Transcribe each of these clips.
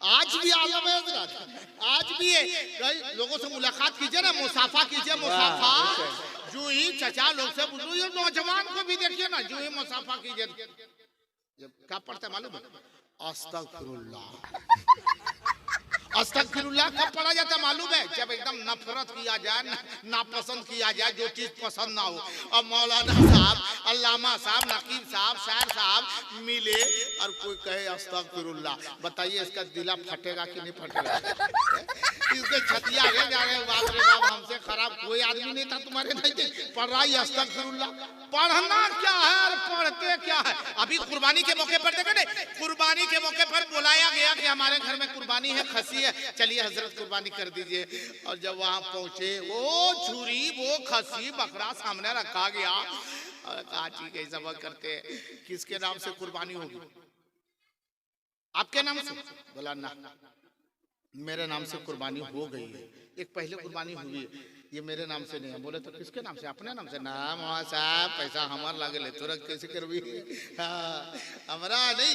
आज भी आलम है हजरत, आज भी है। लोगों से मुलाकात कीजिए ना, मुसाफा कीजिए, मुसाफा। जो ही चचा लोग से बुजुर्ग, ये नौजवान को भी देखिए ना, जो ही मुसाफा कीजिए। जब क्या पढ़ते हैं मालूम है? अस्तगफिरुल्लाह। अस्तगफिरुल्लाह कब पढ़ा जाता है मालूम है? जब एकदम नफरत किया जाए, नापसंद किया जाए, जो चीज पसंद ना हो। अब मौलाना साहब, अल्लामा साहब, नकीब साहब, शायर साहब मिले और कोई कहे अस्तगफिरुल्लाह, बताइए इसका दिला फटेगा कि नहीं फटेगा? इसके छतिया है जा रहे, बाप रे बाप, हमसे खराब कोई आदमी नहीं था तुम्हारे नहीं थे। पढ़ रहा है अस्तगफिरुल्लाह। पढ़ना क्या है और पढ़ते क्या है? अभी कुर्बानी के मौके पर देखो, कुर्बानी के मौके पर बुलाया गया कि हमारे घर में कुर्बानी है, खसी है, चलिए हजरत कुर्बानी कर दीजिए। और जब वहां पहुंचे, वो छुरी, वो खसी, बकरा सामने रखा गया और कहा ठीक है सबक करते हैं, किसके नाम से कुर्बानी होगी? आपके नाम से? बोला ना, मेरे नाम से कुर्बानी हो गई है। एक पहले कुर्बानी हुई है, ये मेरे नाम से नहीं है। बोले तो किसके नाम से? अपने नाम से। नाम साहब पैसा हमार लगे ले, तुरंत कैसे करवी? हाँ, हमारा नहीं,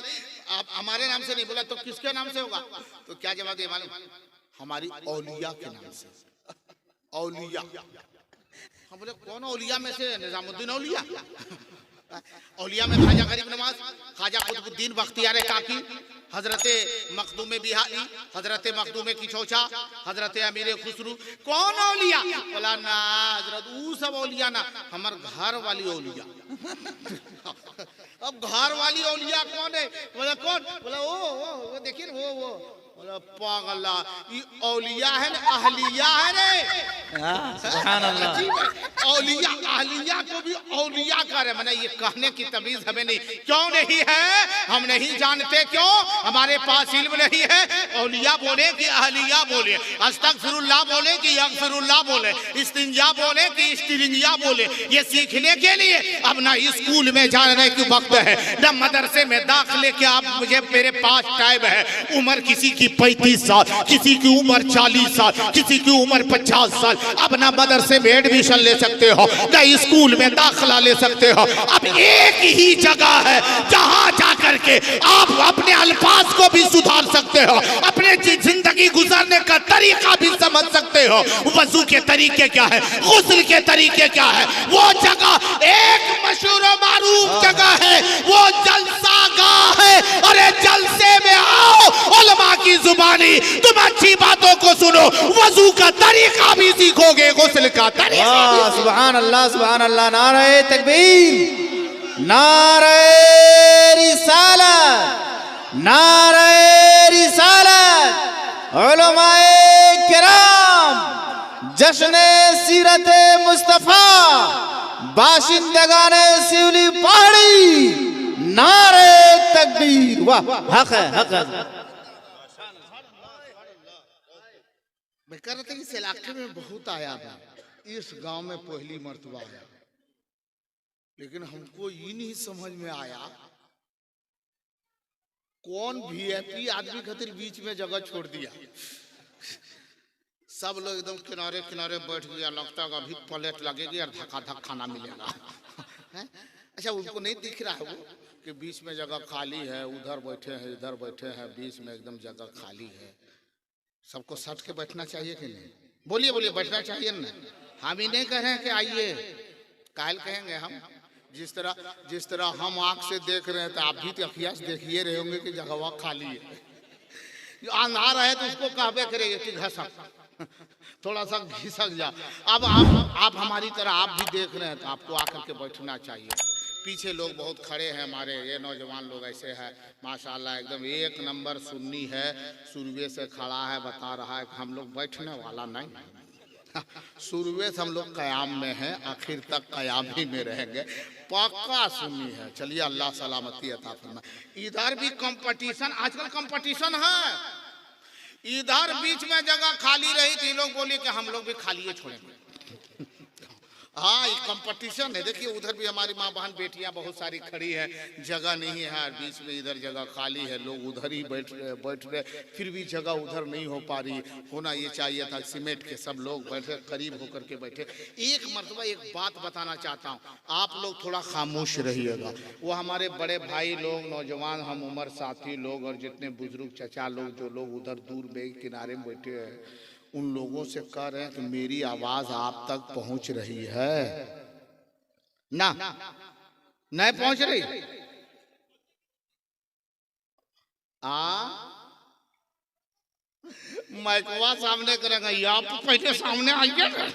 आप हमारे नाम से नहीं। बोला तो किसके नाम से होगा? तो क्या जवाब दिया मालूम? हमारी औलिया के नाम से। औलिया। हम बोले कौन औलिया में से? निजामुद्दीन औलिया। औलिया में ख्वाजा गरीब नवाज, ख्वाजा कुतुबुद्दीन बख्तियार काकी, हजरते मखदूम बिहारी, हजरते मखदूम किचौचा, हजरते अमीर खुसरू। कौन औलिया? बोला ना हजरत वो सब औलिया ना, हमार घर वाली औलिया। अब घर वाली औलिया कौन है? बोला कौन? बोला वो देखिए वो बोला पागला, ये औलिया है ना, अहलिया है रे। सुभान अल्लाह। औलिया, अहलिया को भी औलिया करे, मैंने ये कहने की तमीज हमें नहीं। क्यों नहीं है? हम नहीं जानते क्यों? हमारे पास इल्म नहीं है। औलिया बोले कि अहलिया बोले, अस्तगफिरुल्लाह बोले कि यगफिरुल्लाह बोले, इस्तिंजा बोले कि इस्तिरिंजा बोले, ये सीखने के लिए अब ना स्कूल में जाने की वक्त है, ना मदरसे में दाखिले के। आप मुझे, मेरे पास टाइम है। उम्र किसी की 35 साल, किसी की उम्र 40 साल, किसी की उम्र 50 साल। अब ना मदरसे में एडमिशन ले सकते हो, ना स्कूल में दाखिला ले सकते हो। अब एक ही जगह है जहां जाकर के आप अपने अल्फाज को भी सुधार सकते हो, अपने जिंदगी गुजारने का तरीका भी समझ सकते हो। वजू के तरीके क्या है, गुस्ल के तरीके क्या है, वो जगह एक मशहूर और मारूफ जगह है, वो जलसागाह है। अरे जलसे में आओ, उलमा की जुबानी, तुम अच्छी बातों को सुनो, वजू का तरीका भी सीखोगे, गुस्ल का तरीका। सुभान अल्लाह, सुभान अल्लाह। नारे तकबीर, नारे रिसालत, नारे रिसालत। उलमाए किराम, जश्न सीरत मुस्तफा, बाशिंदगाने शिवली पहाड़ी, नारे तकबीर। वाह, हक है, हक है। मैं कह रहा था इस इलाके में बहुत आया था, इस गांव में पहली मर्तबा आया, लेकिन हमको ये नहीं समझ में आया कौन वीआईपी आदमी खातिर बीच में जगह छोड़ दिया। सब लोग एकदम किनारे किनारे बैठ गया, लगता है अभी प्लेट लगेगी और धक्का धक खाना मिलेगा। अच्छा, उनको नहीं दिख रहा है वो कि बीच में जगह खाली है, उधर बैठे हैं, इधर बैठे हैं, बीच में एकदम जगह खाली है। सबको सट के बैठना चाहिए कि नहीं? बोलिए बोलिए, बैठना चाहिए ना? हम ही नहीं कह रहे हैं कि आइए, कायल कहेंगे हम। जिस तरह हम आंख से देख रहे हैं, तो आप भी तो अखिया से देखिए रहे होंगे कि जगह खाली है। जो अंधार है तो उसको कहबे करेंगे कि घसक, थोड़ा सा घिसक जा। अब आप हमारी तरह आप भी देख रहे हैं, तो आपको आकर के बैठना चाहिए। पीछे लोग बहुत खड़े हैं, हमारे ये नौजवान लोग ऐसे हैं माशाल्लाह, एकदम एक नंबर सुन्नी है, शुरुए से खड़ा है, बता रहा है कि हम लोग बैठने वाला नहीं, शुरुए से हम लोग कयाम में हैं, आखिर तक कयाम ही में रहेंगे, पक्का सुन्नी है। चलिए अल्लाह सलामती अता फरमाए। इधर भी कंपटीशन, आजकल कंपटीशन है। इधर बीच में जगह खाली रही थी, लोग बोले कि हम लोग भी खाली छोड़ेंगे। हाँ ये कंपटीशन है। देखिए उधर भी हमारी माँ बहन बेटियां बहुत सारी खड़ी है, जगह नहीं है, बीच में इधर जगह खाली है, लोग उधर ही बैठ रहे, फिर भी जगह उधर नहीं हो पा रही। होना ये चाहिए था सीमेंट के सब लोग बैठे, करीब होकर के बैठे। एक मर्तबा एक बात बताना चाहता हूँ, आप लोग थोड़ा खामोश रहिएगा। वो हमारे बड़े भाई लोग, नौजवान हम उम्र साथी लोग और जितने बुजुर्ग चचा लोग, जो लोग उधर दूर बेग किनारे में बैठे हैं, उन लोगों से कह रहे हैं कि मेरी आवाज आप तक पहुंच रही है ना? नहीं पहुंच रही? माइकवा सामने करेंगे, आप पहले सामने आइए ना।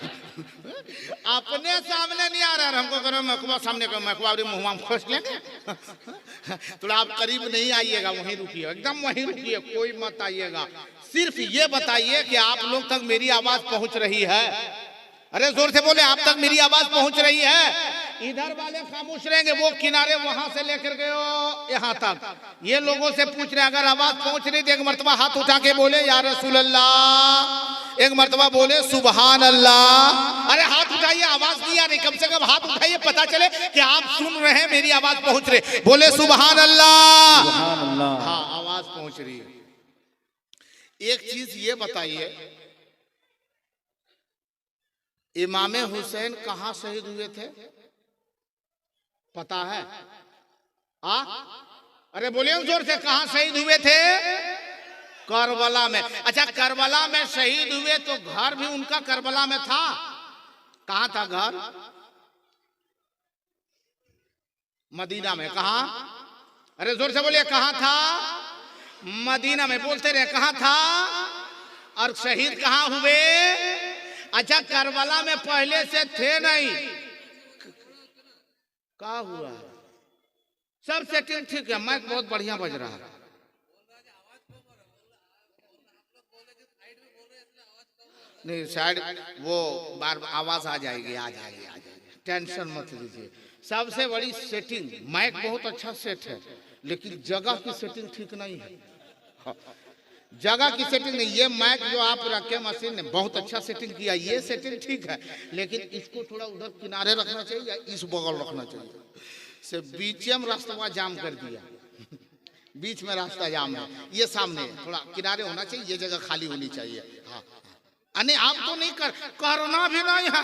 अपने सामने नहीं आ रहा है, हमको करो मैकवा सामने करो, मैकवा मुंह में खोस लेंगे। थोड़ा आप करीब नहीं आइएगा, वहीं रुकिए, एकदम वहीं रुकिए, कोई मत आइएगा। सिर्फ ये बताइए कि आप लोग तक मेरी आवाज पहुंच रही है। अरे जोर से बोले, आप तक मेरी आवाज पहुंच रही है? इधर वाले खामोश रहेंगे, वो किनारे वहां से लेकर गए यहाँ तक, ये लोगों से पूछ रहे हैं अगर आवाज पहुंच रही तो एक मर्तबा हाथ उठा के बोले या रसूल अल्लाह, एक मर्तबा बोले सुबहान अल्लाह। अरे हाथ उठाइए, आवाज नहीं आ रही, कम से कम हाथ उठाइए, पता चले कि आप सुन रहे हैं, मेरी आवाज पहुंच रही। बोले सुबहान अल्लाह। हाँ आवाज पहुंच रही है। एक चीज ये बताइए, इमाम हुसैन कहां शहीद हुए थे? पता है? अरे बोलिए जोर से, कहां शहीद हुए थे? करबला में। अच्छा करबला में शहीद हुए तो घर भी उनका करबला में था? कहां था घर? मदीना में। कहां? अरे जोर से बोलिए, कहां था? मदीना में। बोलते रहे कहां था? और शहीद कहां हुए? अच्छा करबला में पहले से थे नहीं? क्या हुआ? सब सेटिंग ठीक है, माइक बहुत बढ़िया बज रहा है। नहीं साइड वो बार आवाज आ जाएगी, आ जाएगी, टेंशन मत लीजिए। सबसे बड़ी सेटिंग, माइक बहुत अच्छा सेट है, लेकिन जगह की सेटिंग ठीक नहीं है। जगह की सेटिंग नहीं, ये माइक जो आप रखे मशीन ने बहुत अच्छा सेटिंग किया, ये सेटिंग ठीक है, लेकिन इसको थोड़ा उधर किनारे रखना चाहिए या इस बगल रखना चाहिए। से बीच में रास्ता जाम कर दिया, बीच में रास्ता जाम है, ये सामने थोड़ा किनारे होना चाहिए, ये जगह खाली होनी चाहिए। हाँ अने आप तो नहीं करना भी नहीं है,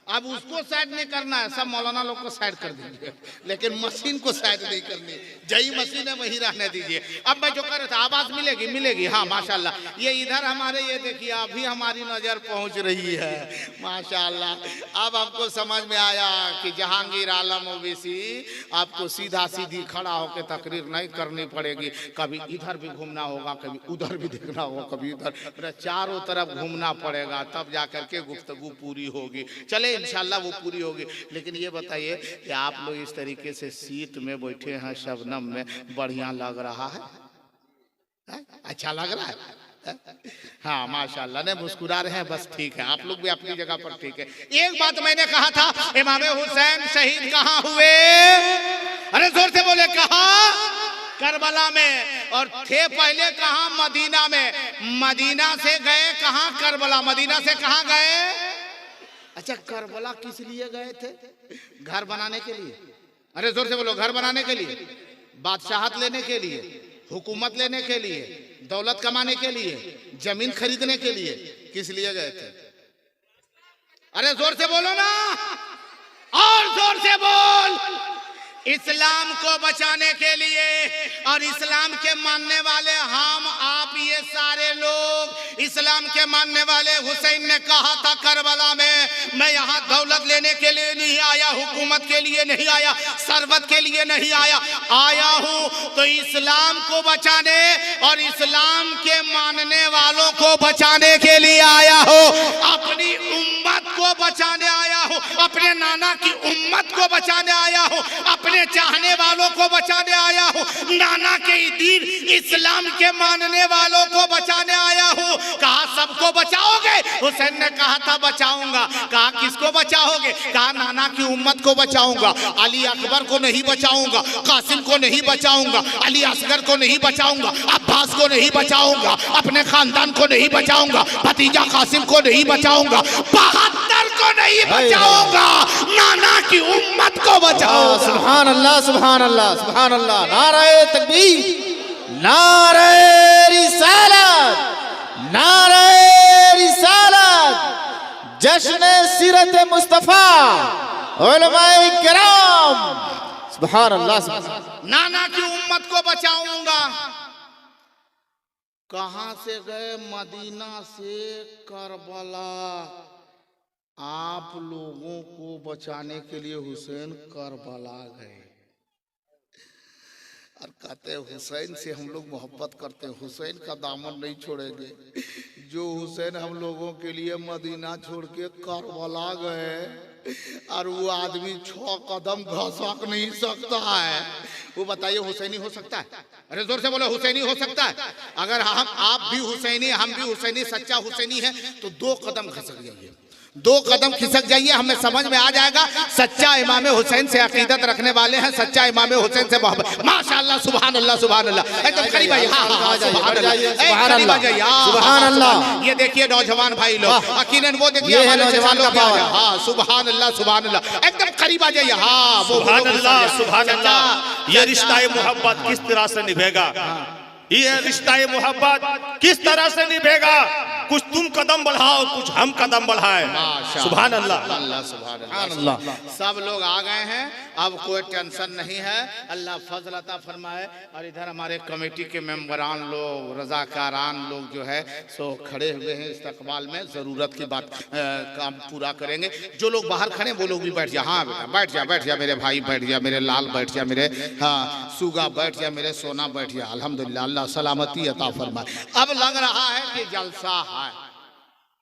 अब उसको साइड नहीं करना है, सब मौलाना लोग को साइड कर दीजिए, लेकिन मशीन को साइड नहीं करनी, जही मशीन है वही रहने दीजिए। अब मैं जो कर रहा था, आवाज मिलेगी मिलेगी। हाँ माशाल्लाह, ये इधर हमारे, ये देखिए अभी हमारी नजर पहुंच रही है माशाल्लाह। अब आपको समझ में आया कि जहांगीर आलम ओवैसी आपको सीधा सीधी खड़ा होकर तकरीर नहीं करनी पड़ेगी, कभी इधर भी घूमना होगा, कभी उधर भी देखना होगा, कभी उधर, चारों तरफ घूमना पड़ेगा, तब जाकर के गुफ्तगू पूरी होगी। चले इंशाल्लाह वो पूरी होगी। लेकिन ये बताइए कि आप लोग इस तरीके से सीट में बैठे हैं शबनम में, बढ़िया लग रहा है? अच्छा लग रहा है? हाँ माशाल्लाह, ने मुस्कुरा रहे हैं, बस ठीक है, आप लोग भी अपनी जगह पर ठीक है। एक बात मैंने कहा था, इमाम हुसैन शहीद कहाँ हुए? अरे जोर से बोले, कहाँ? करबला में। और थे पहले कहाँ? मदीना में। मदीना से गए कहाँ? करबला। मदीना से कहाँ गए? अच्छा करबला किस लिए गए थे? घर बनाने के लिए। अरे जोर से बोलो, घर बनाने के लिए, बादशाहत लेने के लिए, हुकूमत लेने के लिए, दौलत कमाने के लिए, जमीन खरीदने के लिए, किस लिए गए थे? अरे जोर से बोलो ना, और जोर से बोल। इस्लाम को बचाने के लिए, और इस्लाम के मानने वाले हम आप ये सारे लोग, इस्लाम के मानने वाले, हुसैन ने कहा था करबला में, मैं यहाँ दौलत लेने के लिए नहीं आया, हुकूमत के लिए नहीं आया, सरबत के लिए नहीं आया, आया हूँ तो इस्लाम को बचाने और इस्लाम के मानने वालों को बचाने के लिए आया हो, अपनी उम्मत को बचाने आया हो, अपने नाना की उम्मत को बचाने आया हो, अपने चाहने वालों को बचाने आया हूँ, नाना के दीन इस्लाम के मानने वालों को बचाने आया हूँ। कहा सबको बचाओगे? हुसैन ने कहा था बचाऊंगा। कहा किसको बचाओगे? कहा नाना की उम्मत को बचाऊंगा, अली अकबर को नहीं बचाऊंगा, कासिम को नहीं बचाऊंगा, अली असगर को नहीं बचाऊंगा, अब्बास को नहीं बचाऊंगा, अपने खानदान को नहीं बचाऊंगा, भतीजा कासिम को नहीं बचाऊंगा, 72 को को नहीं बचाऊंगा, नाना की उम्मत को बचाऊंगा। सुभान अल्लाह, सुभान अल्लाह, सुभान अल्लाह। नारे तकबीर, नारे रिसालत, नारे रिसालत, जश्न सीरत मुस्तफा, उलमाए किराम, सुभान अल्लाह, सुभान अल्लाह। नाना की उम्मत को बचाऊंगा। कहां से गए? मदीना से करबला। आप लोगों को बचाने के लिए हुसैन करबला गए और कहते हैं हुसैन से हम लोग मोहब्बत करते हैं, हुसैन का दामन नहीं छोड़ेंगे। जो हुसैन हम लोगों के लिए मदीना छोड़ के करबला गए और वो आदमी 6 कदम घसक नहीं सकता है, वो बताइए हुसैनी हो सकता है? अरे जोर से बोलो, हुसैनी हो सकता है? अगर हम आप भी हुसैनी, हम भी हुसैनी, सच्चा हुसैनी है तो 2 कदम खिसक जाइए, 2 कदम खिसक जाइए, हमें समझ में आ जाएगा सच्चा इमाम हुसैन से अकीदत रखने वाले हैं, सच्चा इमाम हुसैन से मोहब्बत। माशाअल्लाह, सुभान अल्लाह, सुभान अल्लाह। एकदम करीब आइए। हाँ हाँ हाँ, सुभान अल्लाह, सुभान अल्लाह। ये देखिए नौजवान भाई लोग, यकीनन वो देखिए नौजवान लोग। हाँ, सुभान अल्लाह, सुभान अल्लाह। एकदम करीब आ जाइए। हाँ, सुभान अल्लाह, सुभान अल्लाह। ये रिश्ता मोहब्बत किस तरह से निभेगा? ये रिश्ता मोहब्बत किस तरह से निभेगा? कुछ तुम कदम बढ़ाओ, कुछ हम कदम बढ़ाए। सुभान अल्लाह, अल्लाह, सुभान अल्लाह। सब लोग आ गए हैं, अब कोई टेंशन नहीं है। अल्लाह फजल अता फरमाए। और इधर हमारे कमेटी के मेंबरान लोग, रजाकारान लोग जो है सो खड़े हुए हैं इस्तकबाल में, जरूरत की बात काम पूरा करेंगे। जो लोग बाहर खड़े वो लोग भी बैठ जाए। हाँ बेटा बैठ जा, बैठ जा मेरे भाई, बैठ जा मेरे लाल, बैठ जा मेरे हाँ सुगा, बैठ जा मेरे सोना, बैठ जा। अल्हम्दुलिल्लाह, अल्लाह सलामती अता फरमाए। अब लग रहा है कि जलसा है।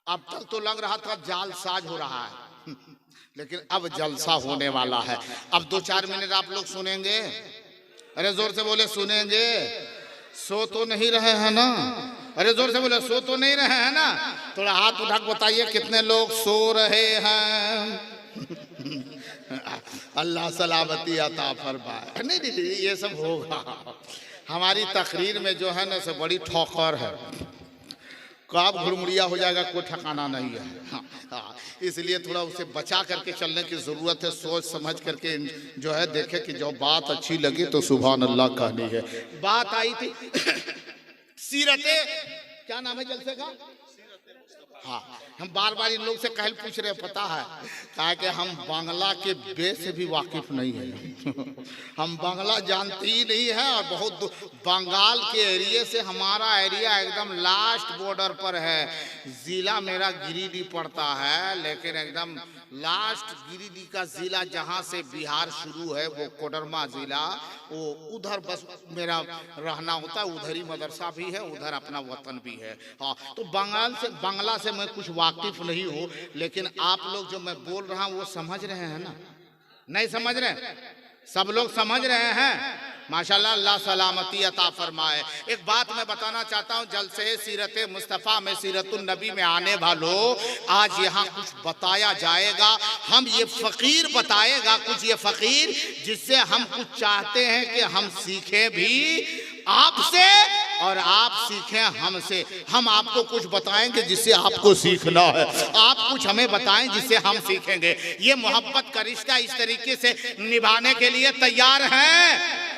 अब तक तो लग रहा था जालसाज हो रहा है, लेकिन अब जलसा होने वाला है। अब 2-4 मिनट आप लोग सुनेंगे। अरे जोर से बोले, सुनेंगे? सो तो नहीं रहे हैं ना? अरे जोर से बोले, सो तो नहीं रहे हैं ना? थोड़ा हाथ उठा के बताइए कितने लोग सो रहे हैं। अल्लाह सलामती अता फरमाए। नहीं नहीं, ये सब होगा। हमारी तकरीर में जो है ना से बड़ी ठोकर है, कब घुरमुड़िया हो जाएगा कोई ठिकाना नहीं है। हाँ, हाँ, इसलिए थोड़ा उसे बचा करके चलने की जरूरत है। सोच समझ करके जो है देखे कि जो बात अच्छी लगी तो सुभान अल्लाह कहनी है। बात आई थी सीरते, क्या नाम है जलसे का? हाँ, हम बार बार इन लोग से कहल पूछ रहे, पता है कहा कि हम बांग्ला के बे से भी वाकिफ नहीं है। हम बांग्ला जानते ही नहीं है और बहुत बंगाल के एरिया से हमारा एरिया एकदम लास्ट बॉर्डर पर है। जिला मेरा गिरिडीह पड़ता है, लेकिन एकदम लास्ट गिरिडीह का जिला जहाँ से बिहार शुरू है वो कोडरमा जिला, वो उधर बस मेरा रहना होता है। उधर ही मदरसा भी है, उधर अपना वतन भी है। हाँ, तो बांग्ला से मैं कुछ वाकिफ नहीं हूँ, लेकिन आप लोग जो मैं बोल रहा हूँ वो समझ रहे हैं ना? नहीं समझ रहे? सब लोग समझ रहे हैं? माशाल्लाह, अल्लाह सलामती अता फरमाए। एक बात मैं बताना चाहता हूँ, जलसे सीरत मुस्तफ़ा में, सीरतुन नबी में आने वालों, आज यहाँ कुछ बताया जाएगा। हम ये फ़कीर बताएगा कुछ, ये फ़कीर जिससे हम कुछ चाहते हैं कि हम सीखें भी आपसे और आप सीखें हमसे। हम आपको कुछ बताएंगे जिससे आपको सीखना है, आप कुछ हमें बताएं जिससे हम सीखेंगे। ये मोहब्बत का रिश्ता इस तरीके से निभाने के लिए तैयार हैं?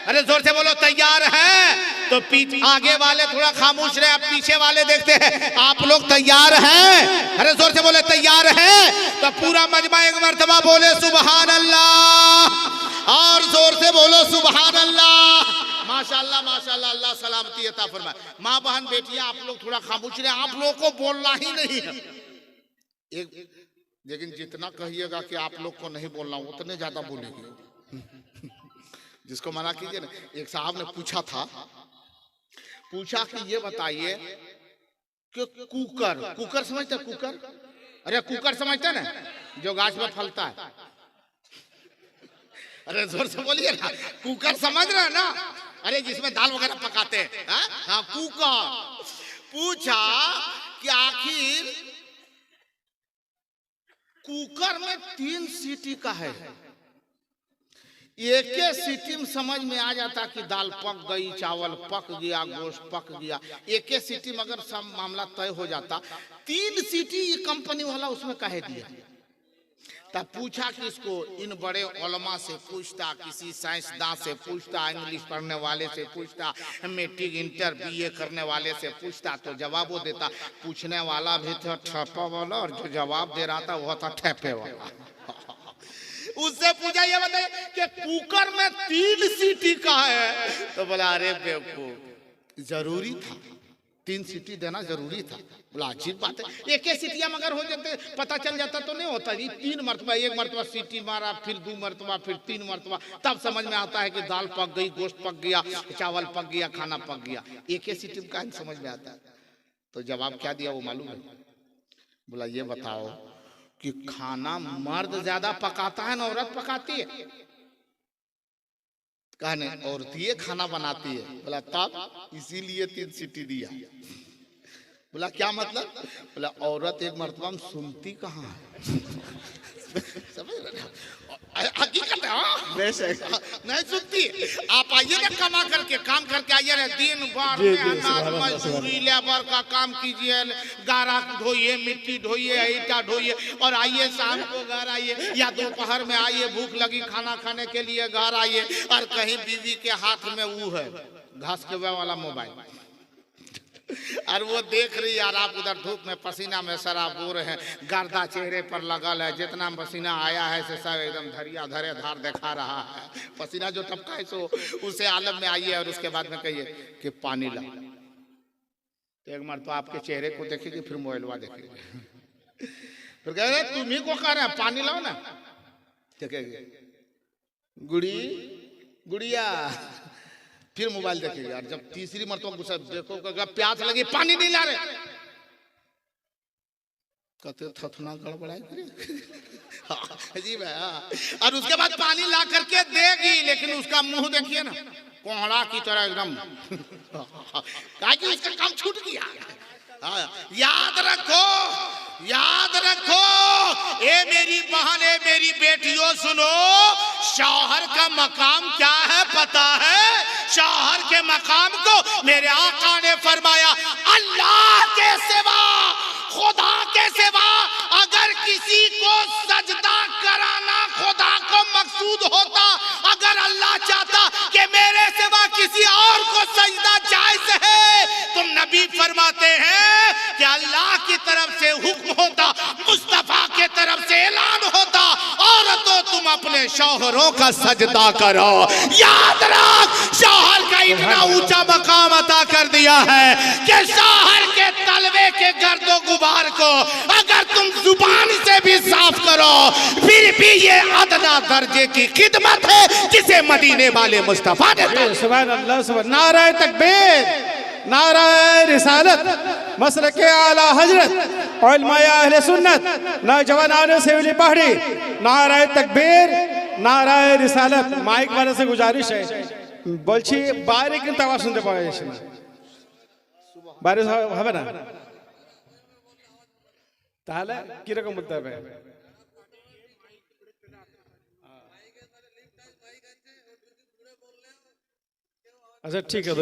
अरे जोर से बोलो, तैयार हैं? तो पीछे आगे वाले थोड़ा खामोश रहे, अब पीछे वाले देखते हैं। आप लोग तैयार हैं? अरे जोर से बोले, तैयार हैं? तो पूरा मजमा एक मर्तबा बोले सुभान अल्लाह, और जोर से बोलो सुभान अल्लाह। माशाल्लाह, माशाल्लाह, अल्लाह सलामती अता फरमाए। माँ बहन बेटियां आप लोग थोड़ा खामोश रहे, आप लोगों को बोलना ही नहीं है। लेकिन जितना कहिएगा कि आप लोग को नहीं बोलना, उतने ज्यादा बोलेंगे। जिसको मना कीजिए ना। एक साहब ने पूछा कि ये बताइए कि कुकर समझते? कुकर, अरे कुकर समझते ना, जो गाछ में फलता है। अरे जोर से बोलिए ना, कुकर समझ रहे हैं ना? अरे जिसमें दाल वगैरह पकाते हैं। हाँ, कुकर। पूछा कि आखिर कुकर में 3 सीटी का है, एक सीटी में समझ में आ जाता कि दाल पक गई, चावल पक गया, गोश्त पक गया। एक सीटी में अगर सब मामला तय हो जाता, 3 सीटी ये कंपनी वाला उसमें कहे दिया। तब पूछा किसको, इन बड़े उलमा से पूछता, किसी साइंसदान से पूछता, इंग्लिश पढ़ने वाले से पूछता, मैट्रिक इंटर बीए करने वाले से पूछता तो जवाब वो देता। पूछने वाला भी था ठप्पा वाला और जो जवाब दे रहा था वो था ठप्पे वाला। उससे पूछा ये बताइए कि कुकर में 3 सीटी का है, तो बोला अरे बेवकूफ जरूरी था, 3 सीटी देना जरूरी था। बोला अजीब बात है, एक ही सीटियां मगर हो जाते पता चल जाता तो नहीं होता जी। 3 मरतबा, 1 मरतबा सीटी मारा, फिर 2 मरतबा, फिर 3 मरतबा, तब समझ में आता है कि दाल पक गई, गोश्त पक गया, चावल पक गया, खाना पक गया। एक ही सीटी का समझ में आता है। तो जवाब क्या दिया वो मालूम है? बोला ये बताओ कि खाना मर्द ज्यादा पकाता है ना औरत पकाती है? कहा नहीं, औरत ये खाना बनाती है। बोला तब इसीलिए 3 सीटी दिया। बोला क्या मतलब? बोला औरत एक मर्तबा में सुनती कहाँ है। समझ रहे हैं? हकीकत है, नहीं सुनती। आप आइए ना कमा करके, काम करके आइए ना, दिन भर मेहनत मजदूरी लेबर का काम कीजिए, गारा ढोइए, मिट्टी ढोइए, ईटा ढोइए, और आइए शाम को घर आइए या दोपहर में आइए, भूख लगी खाना खाने के लिए घर आइए, और कहीं बीवी के हाथ में वो है घास के वाला मोबाइल, और वो देख रही यार, आप उधर धूप में पसीना में सराबोर है, गर्दा चेहरे पर लगल है, जितना पसीना आया है से सब एकदम धरिया धरे धार दिखा रहा है, पसीना जो टपका है सो उसे आलम में आइए, और उसके बाद में कहिए कि पानी ला। तो एक बार तो आपके चेहरे को देखेगी, फिर मोबाइलवा देखेगी, फिर कह रहे तुम ही को कह रहे हैं पानी लाओ ना, देखेगी गुड़िया, फिर मोबाइल देखेगी। और जब तीसरी मरतबा गुस्सा देखो कि प्यास लगी, पानी नहीं ला रहे, कहते थथना गड़बड़ा अजीब है। और उसके बाद पानी ला करके देगी, लेकिन उसका मुंह देखिए ना कोहड़ा की तरह एकदम, कहा कि उसका काम छूट गया। याद रखो, याद रखो, ए मेरी बहन, ए मेरी बेटियों सुनो, शौहर का मकाम क्या है पता है? शौहर के मकाम को मेरे आका ने फरमाया, अल्लाह के सिवा, खुदा के सिवा अगर किसी को सजदा कराना खुदा को मकसूद होता, अगर अल्लाह चाहता कि मेरे सिवा किसी और को सजदा जायज है, तो नबी फरमाते हैं कि अल्लाह की तरफ से हुक्म होता, मुस्तफा के तरफ से ऐलान होता, औरतों तुम अपने शौहरों का सजदा करो। याद रख, शौहर का इतना ऊंचा मकाम अता कर दिया है कि शौहर के तलवे के गर्दो गुबार को अगर तुम जुबान से भी साफ करो, फिर भी ये अदना दर्जे की खिदमत है जिसे मदीने वाले मुस्तफा ने। सुभान अल्लाह, सुभान नारे तकबीर, नारे रिसालत, मसलक आला हजरत, उलमाए अहले सुन्नत, नौजवान सेवली पहाड़ी, नारे तकबीर, नारे रिसालत। माइक वाले से गुजारिश है, বলছি বাইরে কিন্তু আওয়াজ শুনতে পাওয়া যাচ্ছে না, বাইরে হবে না, তাহলে কিরকম বলতে হবে? अच्छा ठीक है,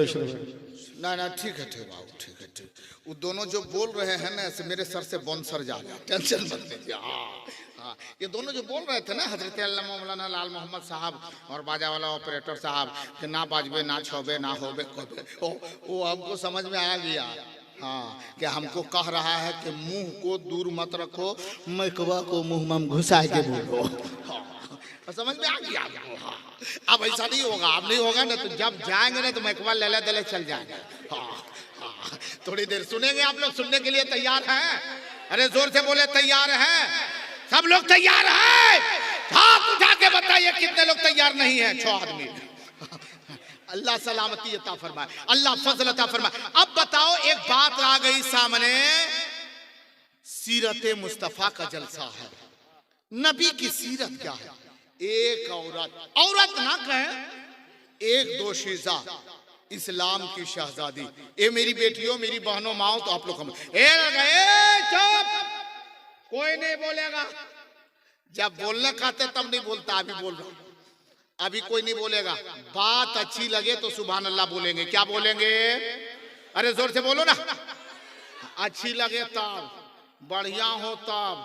ना ना ठीक है, ठीक बाबू, ठीक है, ठीक। वो दोनों जो बोल रहे हैं ना, ऐसे मेरे सर से बौंसर जा गया, टेंशन मत लीजिए। हाँ, ये दोनों जो बोल रहे थे ना, हजरत अल्लामा मौलाना लाल मोहम्मद साहब और बाजा वाला ऑपरेटर साहब, कि ना बाजबे ना छोबे ना होबे, वो हमको समझ में आ गया। हाँ, कि हमको कह रहा है कि मुंह को दूर मत रखो, मैकवा को मुंह में घुसा के बोलो। समझ में आ गया। हाँ, अब ऐसा नहीं होगा, अब नहीं होगा ना, तो जब जाएंगे ना तो मैकवा ले दले चल जाएंगे। हाँ, हाँ, थोड़ी देर सुनेंगे। आप लोग सुनने के लिए तैयार हैं? अरे जोर से बोले, तैयार हैं? सब लोग तैयार हैं? हाथ उठा के बताइए कितने लोग तैयार नहीं हैं? 6 आदमी। अल्लाह सलामती अता फरमाए, अल्लाह फजल अता फरमाए। अब बताओ, एक बात आ गई सामने, सीरत मुस्तफा का जलसा है, नबी की सीरत क्या है? एक औरत ना कहें, एक दोशीजा, इस्लाम की शहजादी। ए मेरी बेटियों, मेरी बहनों, माओ, तो आप लोग हम चुप, कोई नहीं बोलेगा। जब बोलना कहते तब नहीं बोलता, अभी बोल रहा हूं, अभी कोई नहीं बोलेगा। बात अच्छी लगे तो सुभान अल्लाह बोलेंगे। क्या बोलेंगे? अरे जोर से बोलो ना। अच्छी लगे तब, बढ़िया हो तब,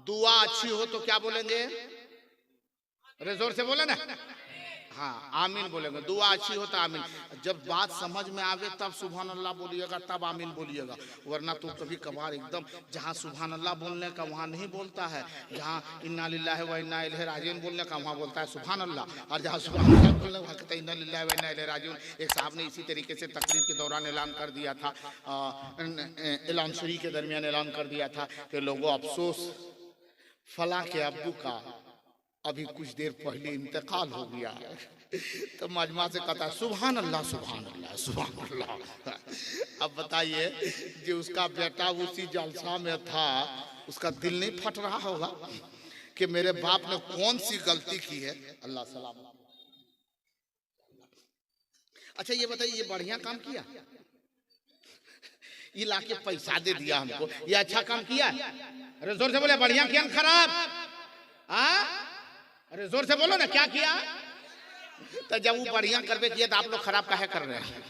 दुआ अच्छी हो तो क्या बोलेंगे? अरे जोर से बोले ना। हाँ, आमीन बोलेंगे। दुआ अच्छी हो तो आमीन। जब बात समझ में आवे तब सुभान अल्लाह बोलिएगा, तब आमीन बोलिएगा। वरना तो कभी कभार एकदम जहाँ सुभान अल्लाह बोलने का वहाँ नहीं बोलता है, जहाँ इन्ना लिल्लाहि व इन्ना इलैहि राजिऊन बोलने का वहाँ बोलता है सुभान अल्लाह, और जहाँ सुभान अल्लाह बोलने वहाँ कहता है इन्ना लिल्लाहि व इन्ना इलैहि राजिऊन। एक साहब ने इसी तरीके से तकरीर के दौरान ऐलान कर दिया था, ऐलान शुरी के दरमियान ऐलान कर दिया था कि लोगों अफसोस, फला के अब्बू का अभी कुछ देर पहले इंतकाल हो गया है। तो मजमा से कहता है सुभान अल्लाह सुभान अल्लाह सुभान अल्लाह। अब बताइए, जो उसका बेटा उसी जलसा में था, उसका दिल नहीं फट रहा होगा कि मेरे बाप ने कौन सी गलती की है? अल्लाह सलाम। अच्छा ये बताइए, ये बढ़िया काम किया, ये लाके पैसा दे दिया हमको, ये अच्छा काम किया? अरे जोर से बोले, बढ़िया किया ना खराब? अरे जोर से बोलो ना, क्या किया? तो जब वो बढ़िया करवे किया तो आप लोग खराब काहे कर रहे हैं?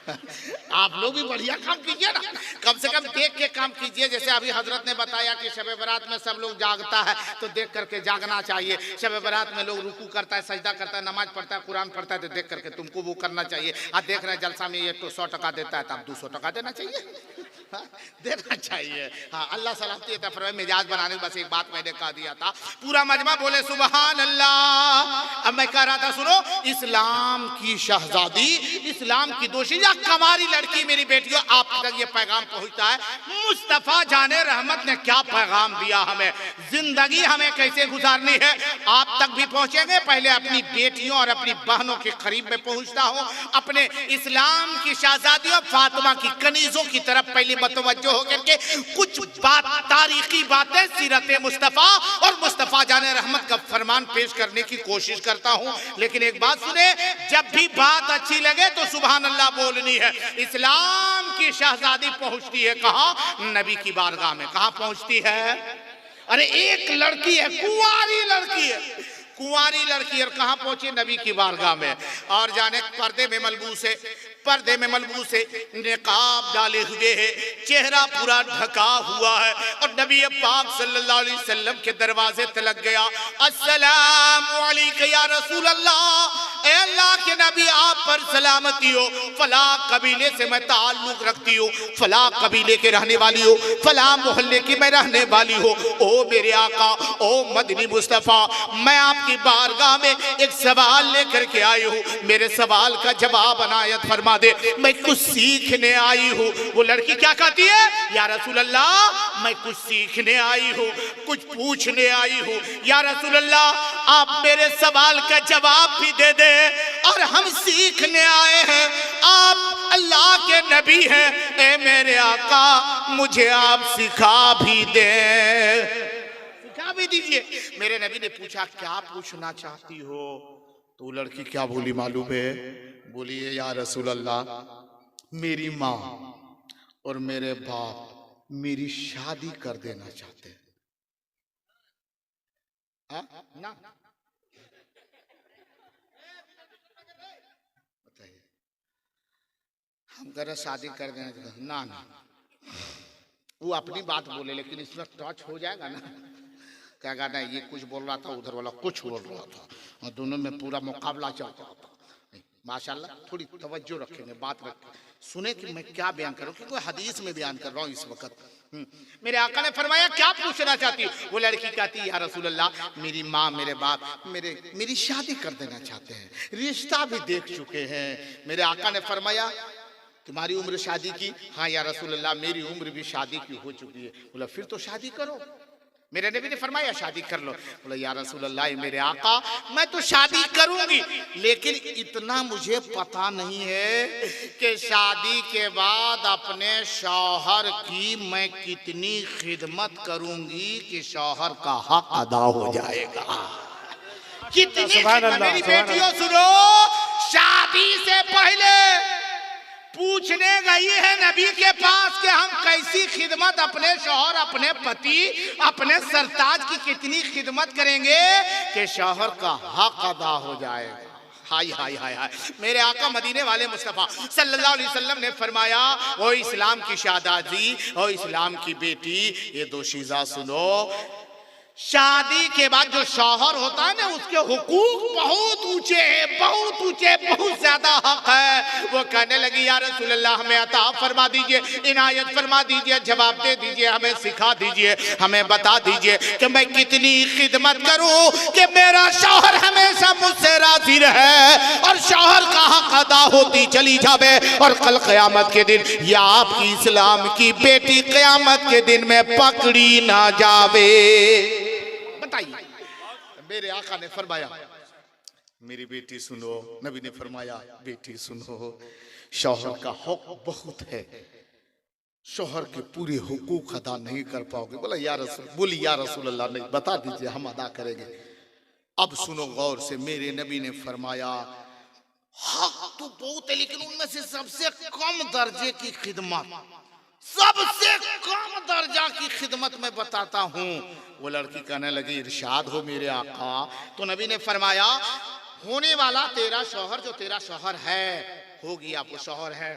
आप लोग भी बढ़िया काम कीजिए ना, कम से कम देख के काम कीजिए। जैसे अभी हजरत ने बताया कि शब बरात में सब लोग जागता है, तो देख करके जागना चाहिए। शब बरात में लोग रुकू करता है, सजदा करता है, नमाज पढ़ता है, कुरान पढ़ता है, तो देख करके तुमको वो करना चाहिए। आप देख रहे हैं जलसा में ये तो 100 टका देता है, तो आप 200 टका देना चाहिए। देना चाहिए। हाँ, अल्लाह सलामती है। फरमाए मिजाज बनाने बस एक बात मैंने कह दिया था, पूरा मजमा बोले सुभान अल्लाह। अब मैं कह रहा था सुनो, इस्लाम की शहजादी, इस्लाम की दोषीजा कमारी लड़की, मेरी बेटियों आप तक ये पैगाम पहुंचता है। मुस्तफा जाने रहमत ने क्या पैगाम दिया हमें, जिंदगी हमें कैसे गुजारनी है, आप तक भी पहुंचेंगे। पहले अपनी बेटियों और अपनी बहनों के करीब में पहुंचता हो, अपने इस्लाम की शहजादियों फातिमा की कनीजों की तरफ पहले मतवज्जो होकर के कुछ बात, तारीखी बातें सीरत मुस्तफा और मुस्तफा जाने रहमत का फरमान पेश करने की कोशिश करता हूं। लेकिन एक बात सुने, जब भी बात अच्छी लगे तो सुभान अल्लाह बोलनी है। इस्लाम की शहजादी पहुंचती है कहां? नबी की बारगाह में। कहां पहुंचती है? अरे एक लड़की है, कुंवारी लड़की है, कुंवारी लड़की, और कहां पहुंची? नबी की बारगाह में। और जाने पर्दे में मलबूस है, पर्दे में मलबूस है, निकाब डाले हुए है, चेहरा पूरा ढका हुआ है, और नबी पाक सल्लल्लाहु अलैहि वसल्लम के दरवाजे तलक गया। अस्सलामु अलैका या रसूल अल्लाह, ए अल्लाह के नबी आप पर सलामती हो, फला कबीले से मैं ताल्लुक रखती हूँ, फला कबीले के रहने वाली हो, फला मोहल्ले की मैं रहने वाली हो। ओ मेरे आका, ओ मदनी मुस्तफा, मैं आपकी बारगाह में एक सवाल लेकर के आई हूँ, मेरे सवाल का जवाब अनायत फरमा दे, मैं कुछ सीखने आई हूँ। वो लड़की क्या कहती है? या रसूल अल्लाह मैं कुछ सीखने आई हूँ, कुछ पूछने आई हूँ। या रसूल अल्लाह आप मेरे सवाल का जवाब भी दे दे, और हम सीखने आए हैं, आप अल्लाह के नबी हैं, ए मेरे आका मुझे आप सिखा भी दे, सिखा भी दीजिए। मेरे नबी ने पूछा क्या पूछना चाहती हो? तो लड़की क्या बोली मालूम है? बोली या रसूल अल्लाह मेरी माँ और मेरे बाप मेरी शादी कर देना चाहते हैं। ना बताइए, हम कह रहे शादी कर देना चाहते ना, ना वो अपनी बात बोले, लेकिन इसमें टच हो जाएगा ना, कहेगा नहीं ये कुछ बोल रहा था, उधर वाला कुछ बोल रहा था, और दोनों में पूरा मुकाबला चल रहा था। माशाल्लाह थोड़ी तवज्जो रखेंगे, बात रखें, सुने कि मैं क्या बयान करूं, क्योंकि हदीस में बयान कर रहा हूं इस वक्त। मेरे आका ने फरमाया क्या पूछना चाहती हो? वो लड़की कहती है या रसूल अल्लाह मेरी माँ मेरे बाप मेरी शादी कर देना चाहते हैं, रिश्ता भी देख चुके हैं। मेरे आका ने फरमाया तुम्हारी उम्र शादी की? हाँ या रसूल अल्लाह मेरी उम्र भी शादी की हो चुकी है। बोला फिर तो शादी करो। मेरे नबी ने फरमाया शादी कर लो। बोला या रसूल अल्लाह मेरे आका मैं तो शादी करूंगी, लेकिन इतना मुझे पता नहीं है कि शादी के बाद अपने शौहर की मैं कितनी खिदमत करूंगी कि शौहर का हक अदा हो जाएगा। कितनी मेरी बेटियों सुनो, शादी से पहले पूछने गई है नबी के पास कि हम कैसी खिदमत अपने शौहर, अपने पति, अपने सरताज की कितनी खिदमत करेंगे कि शौहर का हक अदा हो जाएगा। हाय हाय हाय हाय, मेरे आका मदीने वाले मुस्तफा सल्लल्लाहु अलैहि वसल्लम ने फरमाया ओ इस्लाम की शहजादी, ओ इस्लाम की बेटी, ये दो चीज़ा सुनो, शादी के बाद जो शौहर होता है ना, उसके हुकूक बहुत ऊंचे हैं, बहुत ऊंचे, बहुत ज्यादा हक है। वो कहने लगी या रसूल अल्लाह, हमें अता फरमा दीजिए, इनायत फरमा दीजिए, जवाब दे दीजिए, हमें सिखा दीजिए, हमें बता दीजिए कि मैं कितनी खिदमत करूं कि मेरा शौहर हमेशा मुझसे राजी रहे और शौहर का हक अदा होती चली जावे, और कल क़यामत के दिन या आपकी इस्लाम की बेटी क़यामत के दिन में पकड़ी ना जावे। बताइए, मेरे आका ने फरमाया, मेरी बेटी सुनो, नबी ने फरमाया बेटी सुनो, शौहर का हक बहुत है, शौहर के पूरे हुकूक अदा नहीं कर पाओगे। बोला या रसूल, बोली या रसूल अल्लाह, नहीं बता दीजिए, हम अदा करेंगे। अब सुनो गौर से, मेरे नबी ने फरमाया हक तो बहुत है, लेकिन उनमें से सबसे कम दर्जे की खिदमत, सबसे कम दर्जा की खिदमत मैं बताता हूँ। वो लड़की कहने लगी इरशाद हो मेरे आका। तो नबी ने फरमाया होने वाला तेरा शौहर, जो तेरा शौहर है, हो गया वो शौहर है,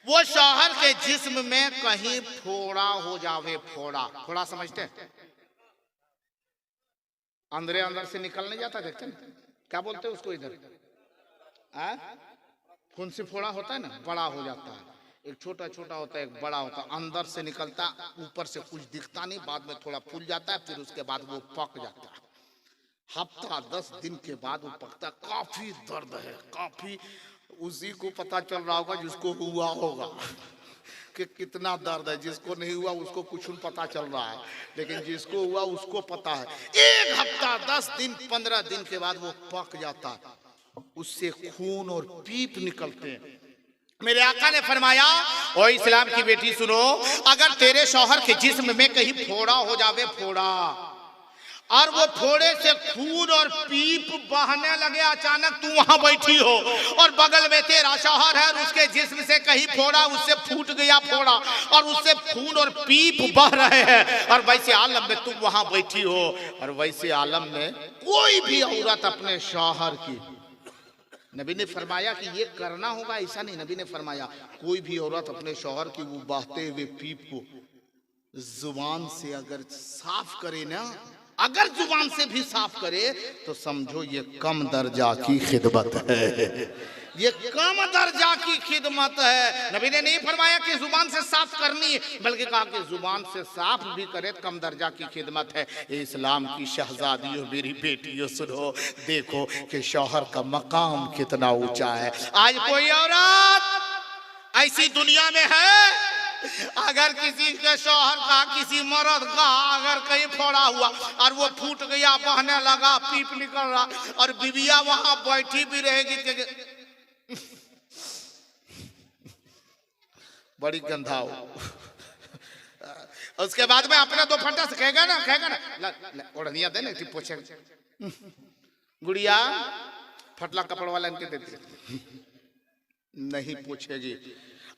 वो शौहर के जिस्म में कहीं फोड़ा हो जावे। फोड़ा, फोड़ा समझते हैं? अंदर अंदर से निकल नहीं जाता, देखते हैं क्या बोलते हैं उसको इधर, खून से फोड़ा होता है ना, बड़ा हो जाता है, एक छोटा छोटा होता है, एक बड़ा होता है, अंदर से निकलता, ऊपर से कुछ दिखता नहीं, बाद में थोड़ा फूल जाता है, फिर उसके बाद वो पक जाता है। हफ्ता 10 दिन के बाद वो पकता। काफी दर्द है, काफी, उसी को पता चल रहा होगा जिसको हुआ होगा कि कितना दर्द है। जिसको नहीं हुआ उसको कुछ पता चल रहा है, लेकिन जिसको हुआ उसको पता है। 1 हफ्ता 10 दिन 15 दिन के बाद वो पक जाता है, उससे खून और पीप निकलते हैं। मेरे आका ने फरमाया ओ इस्लाम की बेटी सुनो, अगर तेरे शौहर के जिस्म में कहीं फोड़ा हो जावे, फोड़ा, और वो फोड़े से खून और पीप बहने लगे, अचानक तू वहां बैठी हो और बगल में तेरा शौहर है और उसके जिस्म से कहीं फोड़ा, उससे फूट गया फोड़ा और उससे खून और पीप बह रहे हैं, और वैसे आलम में तुम वहां बैठी हो, और वैसे आलम में कोई भी औरत अपने शौहर की, नबी ने फरमाया कि ये करना होगा, ऐसा नहीं, नबी ने फरमाया कोई भी औरत अपने शौहर की वो बहते हुए पीप को जुबान से अगर साफ करे ना, अगर जुबान से भी साफ करे, तो समझो ये कम दर्जा की खिदमत है, ये कम दर्जा की खिदमत है। नबी ने नहीं फरमाया कि जुबान से साफ करनी है, बल्कि कहा कि जुबान से साफ भी करे तो कम दर्जा की खिदमत है। इस्लाम की शहजादियों, मेरी बेटियों सुनो, देखो कि शौहर का मकाम कितना ऊंचा है। आज कोई औरत ऐसी दुनिया में है, अगर किसी के शौहर का, किसी मर्द का अगर कहीं फोड़ा हुआ और वो फूट गया, बहने लगा, पीप निकल रहा, और बीविया वहां बैठी भी रहेगी, बड़ी गंधा हो, उसके बाद में अपने 2 फंटा से कहेगा ना, ओढ़निया दे ना, पूछे गुड़िया फटला कपड़ वाला इनके देती, नहीं पूछेगी।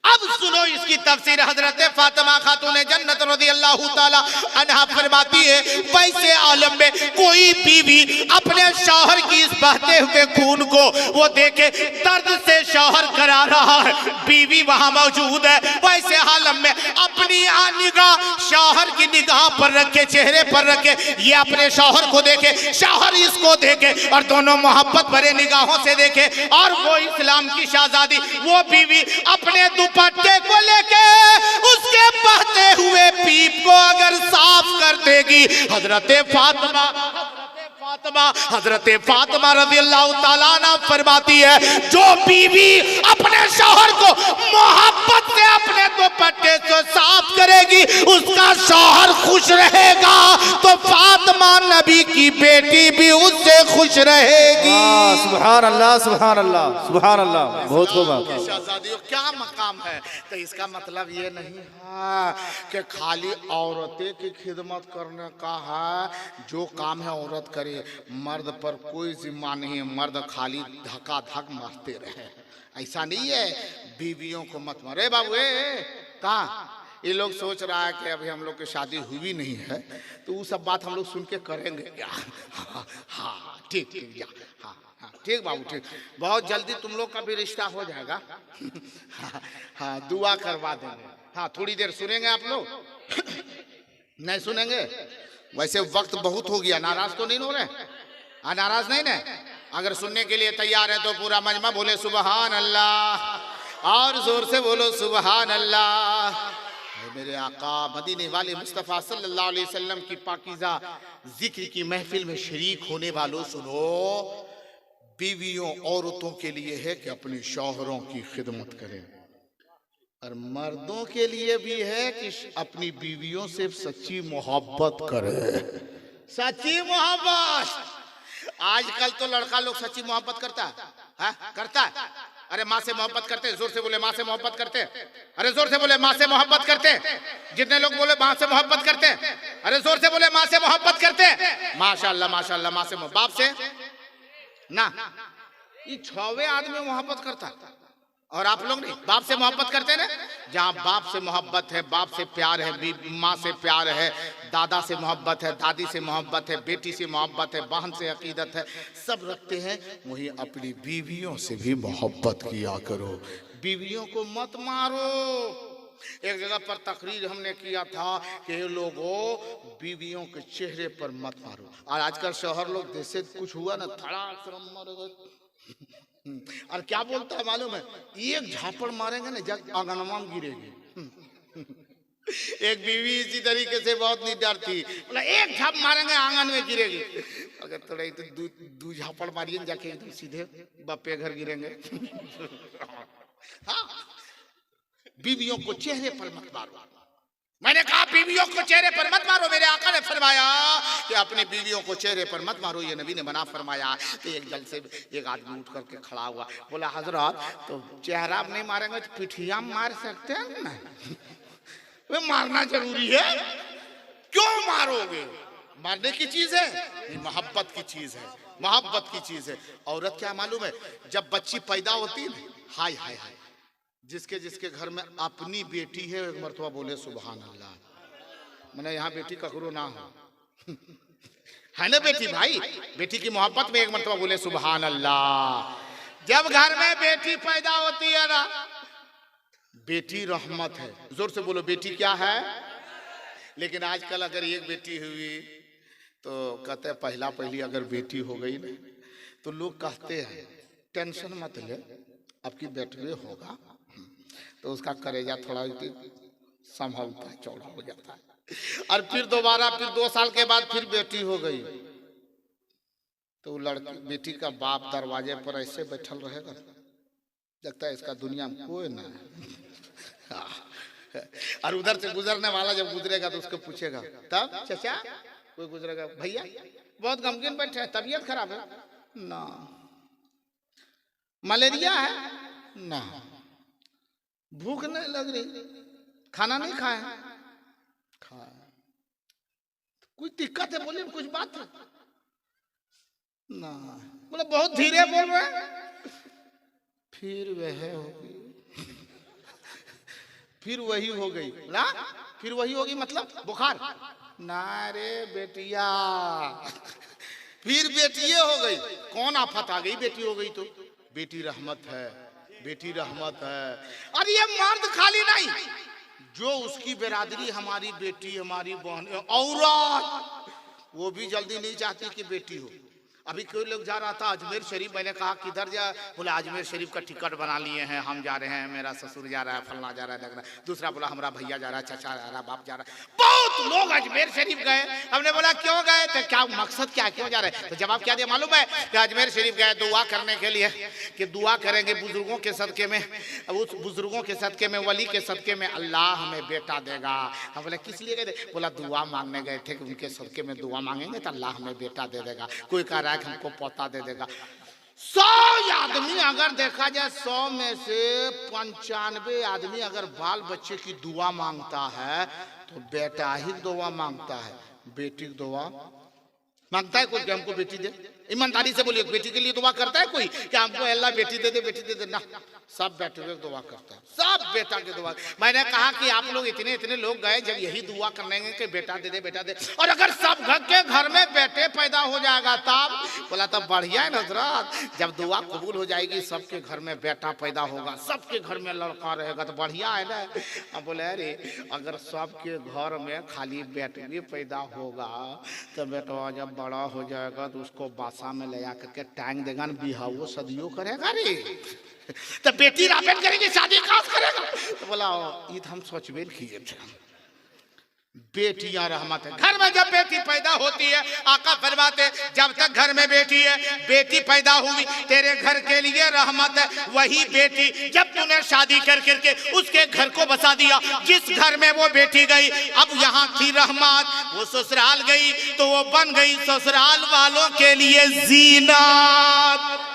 अब सुनो इसकी तफसीर। हजरत फातिमा खातून जन्नत रज़ियल्लाहु ताला अन्हा फरमाती है, वैसे आलम में कोई बीवी अपने शौहर की इस बहते हुए खून को वो देखे, दर्द से शौहर करा रहा है, बीवी वहां मौजूद है, वैसे आलम में अपनी निगाह शौहर की निगाह पर रखे, चेहरे पर रखे, ये अपने शौहर को देखे, शौहर इसको देखे, और दोनों मोहब्बत भरे निगाहों से देखे, और वो इस्लाम की शहजादी, वो बीवी अपने दुपट्टे को लेके उसके बहते हुए पीप को अगर साफ कर देगी, हजरत फातिमा रज़ियल्लाहु ताला अन्हा फरमाती है, जो बीवी अपने शौहर को मोहब्बत से अपने दुपट्टे से साफ करेगी, उसका शौहर खुश रहेगा, तो फातिमा नबी की बेटी भी उससे खुश रहेगी। सुभान अल्लाह, सुभान अल्लाह, सुभान अल्लाह, बहुत खूब। शहजादियों क्या मकाम है। तो इसका मतलब ये नहीं है कि खाली औरतें की खिदमत करने का है, जो काम है औरत करे, मर्द पर कोई जिम्मा नहीं है, मर्द खाली धक्का धक मारते रहे, ऐसा नहीं है। बीवियों को मत मारे बाबू, कहाँ ये लोग सोच रहा है कि अभी हम लोग की शादी हुई नहीं है, तो वो सब बात हम लोग सुन के करेंगे क्या? हाँ ठीक ठीक, हाँ हाँ ठीक बाबू ठीक, बहुत जल्दी तुम लोग का भी रिश्ता हो जाएगा। हाँ दुआ करवा देंगे। हाँ थोड़ी देर सुनेंगे आप लोग? नहीं सुनेंगे वैसे वक्त बहुत हो गया, नाराज तो नहीं हो रहे? हाँ, नाराज नहीं ना? अगर सुनने के लिए तैयार है तो पूरा मजमा बोले सुबहान अल्लाह, और जोर से बोलो सुबहान अल्लाह। मेरे आका मदीने वाले मुस्तफ़ा सल्लल्लाहु अलैहि वसल्लम की पाकीज़ा जिक्र की महफिल में शरीक होने वालों, सुनो, बीवियों औरतों के लिए है कि अपने शौहरों की खिदमत करें, और मर्दों के लिए भी है कि अपनी बीवियों से सच्ची मोहब्बत करें। सच्ची मोहब्बत। आजकल तो लड़का लोग सच्ची मोहब्बत करता है, करता है? अरे माँ से मोहब्बत करते, जोर से बोले माँ से मोहब्बत करते। अरे जोर से बोले माँ से मोहब्बत करते। जितने लोग बोले माँ से मोहब्बत करते, अरे जोर से बोले माँ से मोहब्बत करते। माशाल्लाह माशाल्लाह। माँ से, बाप से ना, ये 6वें आदमी मोहब्बत करता, और आप लोग नहीं, बाप से मोहब्बत करते ना। जहाँ बाप से मोहब्बत है, बाप से प्यार है, माँ से प्यार है, दादा से मोहब्बत है, दादी से मोहब्बत है, बेटी से मोहब्बत है, बहन से अकीदत है, सब रखते हैं, वहीं अपनी बीवियों से भी मोहब्बत किया करो। बीवियों को मत मारो। एक जगह पर तकरीर हमने किया था कि लोगों, बीवियों के चेहरे पर मत मारो। और आजकल शौहर लोग जैसे कुछ हुआ ना, धड़ाक से मर गए। और क्या बोलता है मालूम है? एक झापड़ मारेंगे ना, जग आंगनमा में गिरेगी। एक बीवी इसी तरीके से बहुत निडर थी, बोला एक झाप मारेंगे आंगन में गिरेगी। अगर थोड़ा तो दू झापड़ मारिए जाके एकदम सीधे बापे घर गिरेंगे। हाँ, बीवियों को चेहरे पर मत मारो। मैंने कहा बीवियों को चेहरे पर मत मारो। मेरे आका ने फरमाया कि अपने बीवियों को चेहरे पर मत मारो, ये नबी ने मना फरमाया। तो एक जल से एक आदमी उठ करके खड़ा हुआ, बोला हजरत तो चेहरा नहीं मारेंगे तो पिठिया मार सकते हैं ना? वे मारना जरूरी है? क्यों मारोगे? मारने की चीज है, ये मोहब्बत की चीज है, मोहब्बत की चीज है। औरत क्या मालूम है, जब बच्ची पैदा होती है, हाय हाय हाय, जिसके जिसके घर में अपनी बेटी है, एक मर्तबा बोले सुभान अल्लाह। मैंने यहाँ बेटी ककरो ना हो है ना बेटी, भाई बेटी की मोहब्बत में एक मर्तबा बोले सुभान अल्लाह। जब घर में बेटी पैदा होती है ना, बेटी रहमत है। जोर से बोलो बेटी क्या है? लेकिन आजकल अगर एक बेटी हुई तो कहते हैं पहला पहली अगर बेटी हो गई ना, तो लोग कहते हैं टेंशन मत ले, आपकी बेटी होगा। तो उसका कलेजा थोड़ा संभलता है, चौड़ा हो जाता है। और फिर दोबारा, फिर 2 साल के बाद फिर बेटी हो गई, तो लड़की बेटी का बाप दरवाजे पर ऐसे बैठल रहेगा, लगता है इसका दुनिया में कोई ना है। और उधर से गुजरने वाला जब गुजरेगा तो उसको पूछेगा, तब चाचा कोई गुजरेगा, भैया बहुत गमगीन बैठे हैं, तबीयत खराब है ना, मलेरिया है ना, भूख नहीं लग रही, खाना नहीं खाए, खाए, कुछ दिक्कत है बोलिए, कुछ बात है ना, बोले बहुत धीरे बोल रहे हैं। फिर वह होगी, फिर वही हो गई ना, फिर वही होगी मतलब बुखार ना रे बेटिया, फिर बेटिये हो गई। कौन आफत आ गई? बेटी हो गई तो बेटी रहमत है, बेटी रहमत है। और ये मर्द खाली नहीं, जो उसकी बिरादरी, हमारी बेटी, हमारी बहन, औरत, वो भी जल्दी नहीं चाहती कि बेटी हो। अभी कोई लोग जा रहा था अजमेर शरीफ, मैंने कहा किधर जा, बोला अजमेर शरीफ का टिकट बना लिए हैं, हम जा रहे हैं, मेरा ससुर जा रहा है, फलना जा रहा है, लगना। दूसरा बोला हमारा भैया जा रहा है, चाचा जा रहा है, बाप जा रहा है। बहुत लोग अजमेर शरीफ गए। हमने बोला क्यों गए? तो क्या मकसद क्या, क्यों जा रहे हैं? तो जवाब क्या दिया मालूम है? कि अजमेर शरीफ गए दुआ करने के लिए, कि दुआ करेंगे बुजुर्गों के सदके में, उस बुजुर्गों के सदके में, वली के सदके में अल्लाह हमें बेटा देगा। हम बोले किस लिए गए थे? बोला दुआ मांगने गए थे कि उनके सदके में दुआ मांगेंगे तो अल्लाह हमें बेटा दे देगा। कोई कह रहा है कि हमको पोता दे देगा। 100 आदमी अगर देखा जाए, 100 में से 95 आदमी अगर बाल बच्चे की दुआ मांगता है तो बेटा ही दुआ मांगता है, बेटी की दुआ मांगता है कोई कि हमको बेटी दे? ईमानदारी से बोलिए, बेटी के लिए दुआ करता है कोई कि हमको अल्लाह बेटी दे दे, बेटी दे दे? ना, सब बेटे की दुआ करता है, सब बेटा की दुआ। मैंने कहा कि आप लोग इतने इतने लोग गए, जब यही दुआ करने कि बेटा दे दे, बेटा दे, और अगर सब घर में बेटे पैदा हो जाएगा तब? बोला तब बढ़िया है हजरत, जब दुआ कबूल हो जाएगी, सबके घर में बेटा पैदा होगा, सबके घर में लड़का रहेगा तो बढ़िया है ना। अब बोले अरे अगर सबके घर में खाली बेटे पैदा होगा तो बेटा जब बड़ा हो जाएगा तो उसको बासा में ले जाकर के टांग देगा, बिहाव सदियों करेगा रे, तो बेटी रापेट करेगी, शादी काश करेगा। तो बोला ये हम सोचबे किए थे। बेटियां रहमत है घर में, जब बेटी पैदा होती है, आका फरमाते जब तक घर में बेटी है, बेटी पैदा हुई तेरे घर के लिए रहमत है। वही बेटी जब तूने शादी कर करके उसके घर को बसा दिया, जिस घर में वो बेटी गई, अब यहाँ थी रहमत, वो ससुराल गई तो वो बन गई ससुराल वालों के लिए जीनत।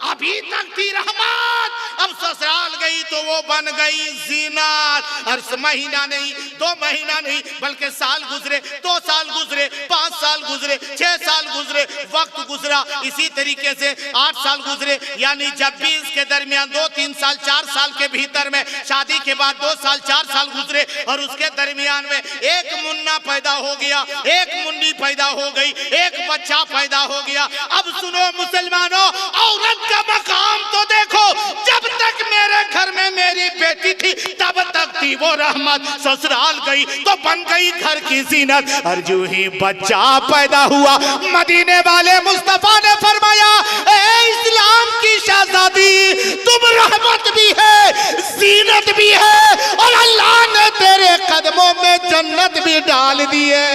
अभी तक थी रहमत, अब ससुराल गई तो वो बन गई जीनत। और महीना नहीं, 2 महीना नहीं, बल्कि साल गुजरे, 2 साल गुजरे, 5 साल गुजरे, 6 साल गुजरे, वक्त गुजरा। इसी तरीके से 8 साल गुजरे, यानी जब भी इसके दरमियान 2, 3 साल, 4 साल के भीतर में शादी के बाद 2 साल, 4 साल गुजरे, और उसके दरमियान में एक मुन्ना पैदा हो गया, एक मुन्नी पैदा हो गई, एक बच्चा पैदा हो गया। अब सुनो मुसलमानों, औरत का मकाम तो देखो, जब तक मेरे घर में मेरी बेटी थी तब तक थी वो रहमत, ससुराल गई तो बन गई घर की जीनत। और जो ही बच्चा पैदा हुआ, मदीने वाले मुस्तफा ने फरमाया, ए इस्लाम की शहजादी, तुम रहमत भी है, जीनत भी है, और अल्लाह ने तेरे कदमों में जन्नत भी डाल दी है,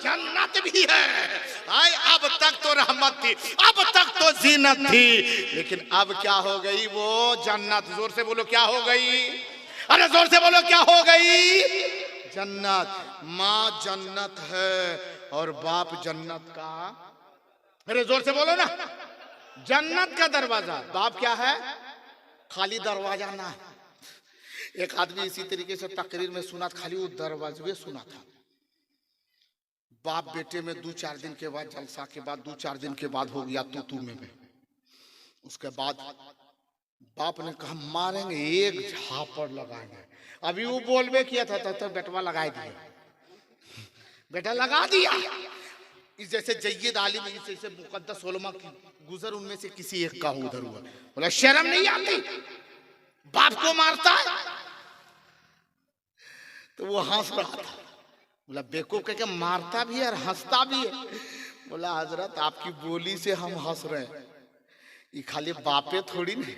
जन्नत भी है। अब तक तो रहमत थी, अब तक तो जीनत थी, लेकिन अब क्या हो गई वो जन्नत। जोर से बोलो क्या हो गई, अरे जोर से बोलो क्या हो गई, जन्नत। माँ जन्नत है और बाप जन्नत का, अरे जोर से बोलो ना, जन्नत का दरवाजा, बाप क्या है, खाली दरवाजा ना। एक आदमी इसी तरीके से तकरीर में सुना, खाली वो दरवाजे सुना था। बाप बेटे में 2-4 दिन के बाद, जलसा के बाद 2-4 दिन के बाद हो गया तू में। उसके बाद बाप ने कहा मारेंगे, एक झापड़ लगाएंगे। अभी वो बोलबे किया था तो बेटवा लगा दिया, बेटा लगा दिया। इस जैसे जय्यद आलिम, जैसे मुकद्दस उलमा की गुजर, उनमें से किसी एक का उधर हुआ। बोला शर्म नहीं आती, बाप को मारता है। तो वो हंस रहा था। बोला बेवकूफ कह के मारता भी है और हंसता भी है। बोला हजरत आपकी बोली से हम हंस रहे हैं, ये खाली बापे थोड़ी नहीं।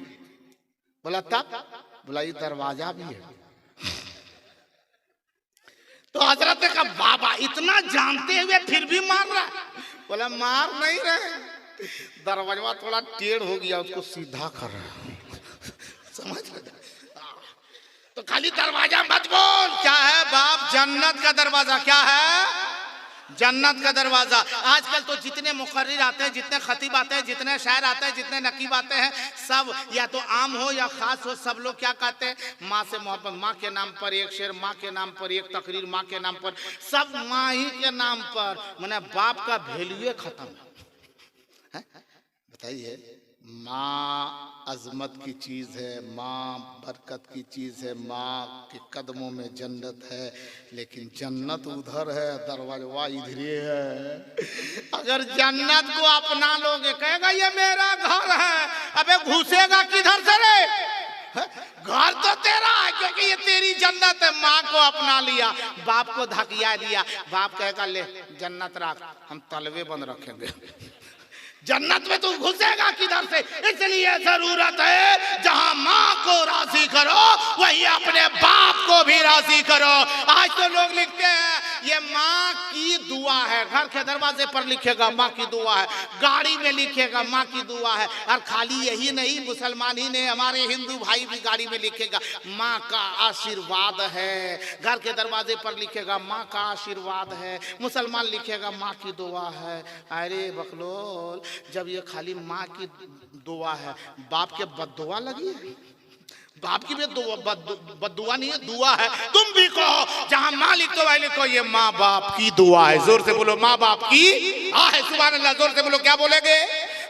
बोला तब? बोला ये दरवाजा भी है। तो हजरत ने कहा बाबा इतना जानते हुए फिर भी मार रहा है। बोला मार नहीं रहे, दरवाजा थोड़ा टेढ़ हो गया, उसको सीधा कर रहा है, समझ रहे? तो खाली दरवाजा मत बोल, क्या है बाप, जन्नत का दरवाजा। क्या है? जन्नत का दरवाजा। आजकल तो जितने मुकर्रिर आते हैं, जितने खतीब आते हैं, जितने शायर आते हैं, जितने नकीब आते हैं, सब या तो आम हो या खास हो, सब लोग क्या कहते हैं, माँ से मोहब्बत, माँ के नाम पर एक शेर, माँ के नाम पर एक तकरीर, माँ के नाम पर, सब माँ ही के नाम पर। मैंने बाप का वैल्यू खत्म है। बताइए, माँ अजमत की चीज़ है, माँ बरकत की चीज़ है, माँ के कदमों में जन्नत है, लेकिन जन्नत उधर है, दरवाजा इधर है। अगर जन्नत को अपना लोगे, कहेगा ये मेरा घर है, अबे घुसेगा किधर से रे? घर तो तेरा है, क्योंकि ये तेरी जन्नत है। माँ को अपना लिया, बाप को धकिया दिया, बाप कहेगा ले जन्नत रख, हम तलवे बंद रखेंगे। जन्नत में तू घुसेगा किधर से? इसलिए जरूरत है जहां माँ को राजी करो वही अपने बाप को भी राजी करो। आज तो लोग लिखते हैं ये माँ की दुआ है, घर के दरवाजे पर लिखेगा माँ की दुआ है, गाड़ी में लिखेगा माँ की दुआ है। और खाली यही नहीं, मुसलमान ही नहीं, हमारे हिंदू भाई भी गाड़ी में लिखेगा माँ का आशीर्वाद है, घर के दरवाजे पर लिखेगा माँ का आशीर्वाद है, मुसलमान लिखेगा माँ की दुआ है। अरे बकलोल, जब ये खाली माँ की दुआ है, बाप के बद्दुआ लगी है? बाप की भी बद्दुआ नहीं है, दुआ है। तुम भी कहो जहां माँ लिखो वही लिखो ये माँ बाप की दुआ है। जोर से बोलो माँ बाप की। सुभान अल्लाह, जोर से बोलो, क्या बोलेंगे?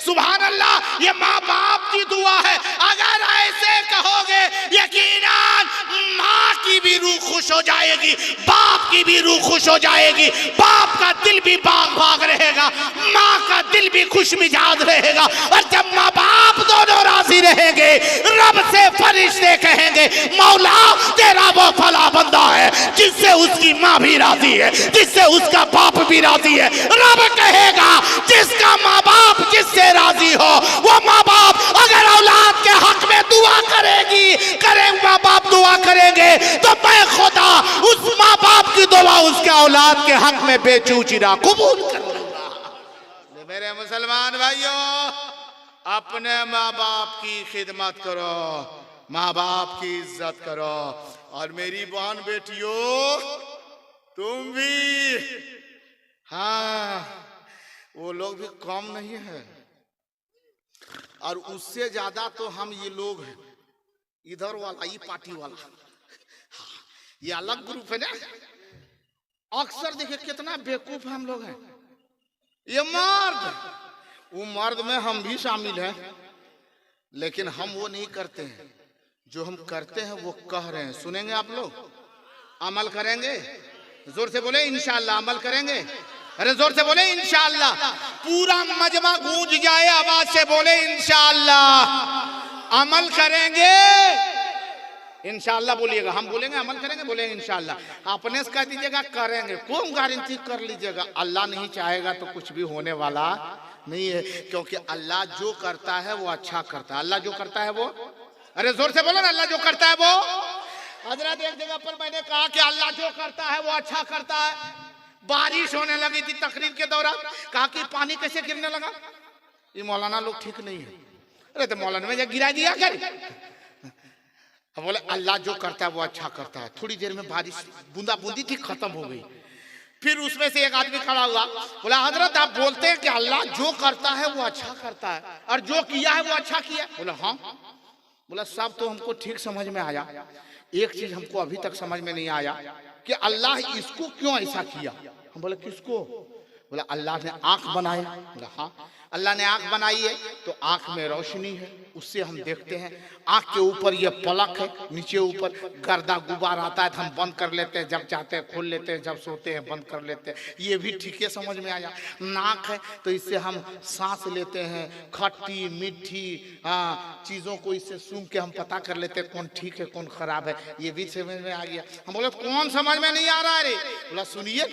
सुभान अल्लाह। ये माँ बाप की दुआ है। अगर ऐसे कहोगे यकीनन माँ की भी रूह खुश हो जाएगी, बाप की भी रूह खुश हो जाएगी, बाप का दिल भी बाग बाग रहेगा, माँ का दिल भी खुश मिजाज रहेगा। और जब माँ बाप दोनों राजी रहेंगे, रब से फरिश्ते कहेंगे मौला तेरा वो फला बंदा है जिससे उसकी माँ भी राजी है, जिससे उसका बाप भी राजी है। रब कहेगा जिसका माँ बाप जिससे राजी हो, वो माँ बाप अगर औलाद के हक में दुआ करेगी, माँ बाप दुआ करेंगे, तो मैं खुदा उस माँ बाप की दुआ उसके औलाद के हक में बेचूचिरा कबूल कर लूंगा। मेरे मुसलमान भाइयों, अपने माँ बाप की खिदमत करो, माँ बाप की इज्जत करो। और मेरी बहन बेटियों, तुम भी, हाँ, वो लोग भी कम नहीं है, और उससे ज्यादा तो हम ये लोग हैं, इधर वाला, ये पार्टी वाला, हाँ, ये अलग ग्रुप है ना। अक्सर देखिए कितना बेवकूफ हम लोग हैं। ये मर्द, वो मर्द में हम भी शामिल हैं, लेकिन हम वो नहीं करते हैं। जो हम करते हैं वो कह रहे हैं, सुनेंगे आप लोग? अमल करेंगे? जोर से बोले इंशाअल्लाह। अमल करेंगे? अरे जोर से बोले इंशाअल्लाह। पूरा मजमा गूंज जाए, आवाज से बोले इंशाअल्लाह। अमल करेंगे? इंशाअल्लाह बोलिएगा। हम बोलेंगे अमल करेंगे, बोलेंगे इंशाअल्लाह। अपने से कह दीजिएगा करेंगे, कौन गारंटी कर लीजिएगा? अल्लाह नहीं चाहेगा तो कुछ भी होने वाला नहीं है, क्योंकि अल्लाह जो करता है वो अच्छा करता है। अल्लाह जो करता है वो, अरे जोर से बोलो ना, अल्लाह जो करता है वो। हजरत एक जगह पर मैंने कहा कि अल्लाह जो करता है वो अच्छा करता है। बारिश होने लगी थी तकरीर के दौरान, कहा कि पानी कैसे गिरने लगा? ये मौलाना लोग ठीक नहीं है। अरे तो मौलाना में गिरा दिया कर। बोले अल्लाह जो करता है वो अच्छा करता है। थोड़ी देर में बारिश बूंदा बूंदी थी, खत्म हो गई। फिर उसमें से एक आदमी खड़ा हुआ, बोला हजरत आप बोलते हैं कि अल्लाह जो करता है वो अच्छा करता है, और जो किया है वो अच्छा किया? बोला हाँ। बोला सब तो हमको ठीक समझ में आया, एक चीज हमको अभी तक समझ में नहीं आया कि अल्लाह इसको क्यों ऐसा किया। हम बोले किसको? बोला अल्लाह ने आंख बनाया। बोला हाँ, अल्लाह ने आंख बनाई है तो आंख में रोशनी है, उससे हम देखते हैं। आंख के ऊपर ये पलक है, नीचे ऊपर गर्दा गुबार आता है तो हम बंद कर लेते हैं, जब चाहते हैं खोल लेते हैं, जब सोते हैं बंद कर लेते हैं। ये भी ठीक है, समझ में आया। नाक है तो इससे हम सांस लेते हैं, खट्टी मीठी चीज़ों को इससे सूंघ के हम पता कर लेते हैं कौन ठीक है कौन खराब है। ये भी समझ में आ गया। हम बोले कौन समझ में नहीं आ रहा है रे? बोला सुनिए,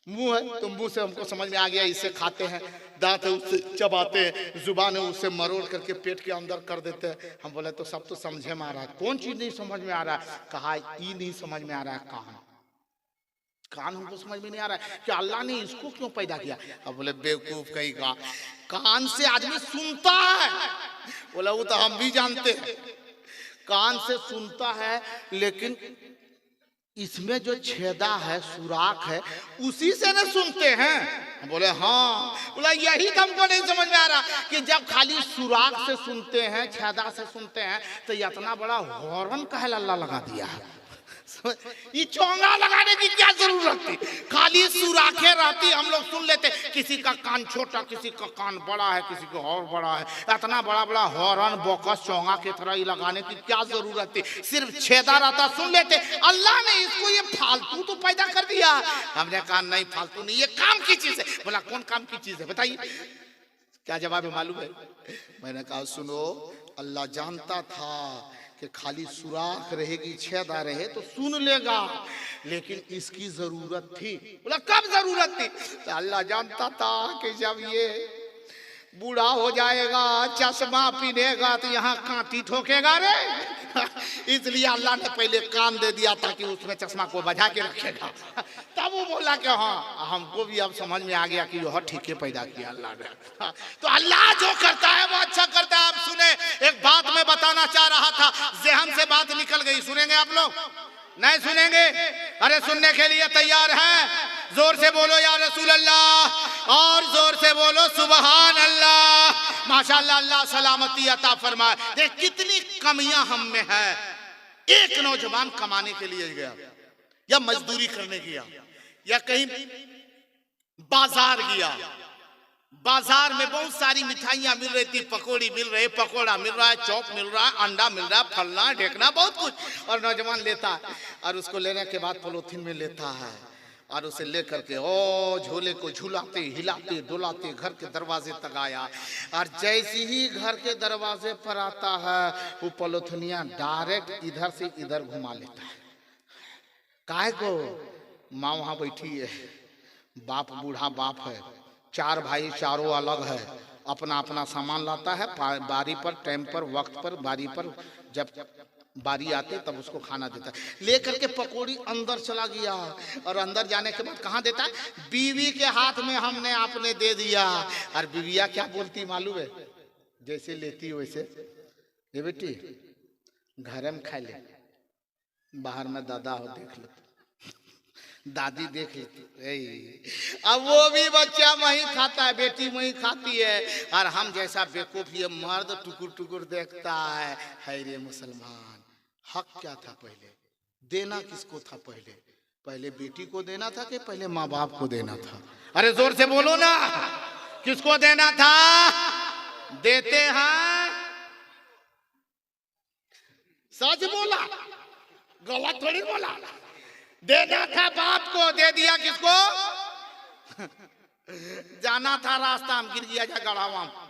मुंह है तो मुंह से हमको समझ में आ गया, इससे खाते हैं। दांत है उससे चबाते हैं, जुबान है उससे मरोड़ करके पेट के अंदर कर देते हैं। हम बोले तो सब तो समझे में आ रहा है, कौन चीज नहीं समझ में आ रहा है? कहा ये नहीं समझ में आ रहा है, कान हमको समझ में नहीं आ रहा है कि अल्लाह ने इसको क्यों पैदा किया। अब बोले बेवकूफ कहीं का, कान से आदमी सुनता है। बोला वो तो हम भी जानते हैं, कान से सुनता है, लेकिन इसमें जो छेदा है, सुराख है, उसी से न सुनते हैं। बोले हाँ। बोला यही तो हमको नहीं समझ में आ रहा कि जब खाली सुराख से सुनते हैं, छेदा से सुनते हैं, तो इतना बड़ा हॉर्न का अल्लाह लगा दिया है। ये चोंगा लगाने की क्या जरूरत थी? खाली सुराखें रहती, हम लोग सुन लेते। किसी का कान छोटा, किसी का कान बड़ा है, किसी का और बड़ा है। इतना बड़ा बड़ा हॉर्न बोकस चोंगा की तरह ही लगाने की क्या जरूरत थी? सिर्फ छेदा रहता, सुन लेते। अल्लाह ने इसको ये फालतू तो पैदा कर दिया। हमने कहा नहीं फालतू नहीं, ये काम की चीज है। बोला कौन काम की चीज है बताइए? क्या जवाब है मालूम है? मैंने कहा सुनो, अल्लाह जानता था कि खाली सुराख रहेगी, छेदा रहे तो सुन लेगा, लेकिन इसकी जरूरत थी। बोला कब जरूरत थी? तो अल्लाह जानता था कि जब ये बूढ़ा हो जाएगा, चश्मा पहनेगा, तो यहाँ कांटी ठोकेगा रे। इसलिए अल्लाह ने पहले कान दे दिया ताकि उसमें चश्मा को बजा के रखेगा। तब वो बोला कि हाँ, हमको भी अब समझ में आ गया कि यह ठीक है पैदा किया अल्लाह ने। तो अल्लाह जो करता है वो अच्छा करता है। आप सुने, एक बात मैं बताना चाह रहा था, ज़हन से बात निकल गई। सुनेंगे आप लोग? नहीं सुनेंगे? अरे सुनने के लिए तैयार हैं? जोर से बोलो या रसूल अल्लाह, और जोर से बोलो सुबहान अल्लाह। माशाअल्लाह, अल्लाह सलामती अता फरमाए। देख कितनी कमियां हम में है। एक नौजवान कमाने के लिए गया, या मजदूरी करने गया, या कहीं बाजार गया, बाजार में बहुत सारी मिठाइयाँ मिल रही थी, पकौड़ी मिल रही, पकौड़ा मिल रहा है, चौप मिल रहा है, अंडा मिल रहा है, फलना ढेकना बहुत कुछ। और नौजवान लेता है और उसको लेने के बाद पॉलीथिन में लेता है और उसे लेकर के ओ झोले को झुलाते हिलाते डुलाते घर के दरवाजे तक आया। और जैसे ही घर के दरवाजे पर आता है वो पॉलीथिनिया डायरेक्ट इधर से इधर घुमा लेता है। काहे को? माँ वहां बैठी है, बाप बूढ़ा बाप है, चार भाई चारों अलग है, अपना अपना सामान लाता है, बारी पर टाइम पर वक्त पर बारी पर जब बारी आती तब उसको खाना देता है। लेकर के पकौड़ी अंदर चला गया और अंदर जाने के बाद कहाँ देता है? बीवी के हाथ में हमने आपने दे दिया। और बीविया क्या बोलती मालूम है? जैसे लेती वैसे, ये बेटी घर में खा ले, बाहर में दादा हो देख लो, दादी देख लेती। अब वो भी बच्चा वही खाता है, बेटी वही खाती है। और हम जैसा बेवकूफ ये मर्द टुकुर टुकुर देखता है। हाय रे मुसलमान, हक क्या था पहले? देना किसको था पहले? पहले बेटी को देना था कि पहले माँ बाप को देना था? अरे जोर से बोलो ना, किसको देना था? देते हैं, सच बोला, गलत थोड़ी बोला। देना था बाप को, दे दिया किसको? जाना था रास्ता में गिर गया जा गढ़ावा में।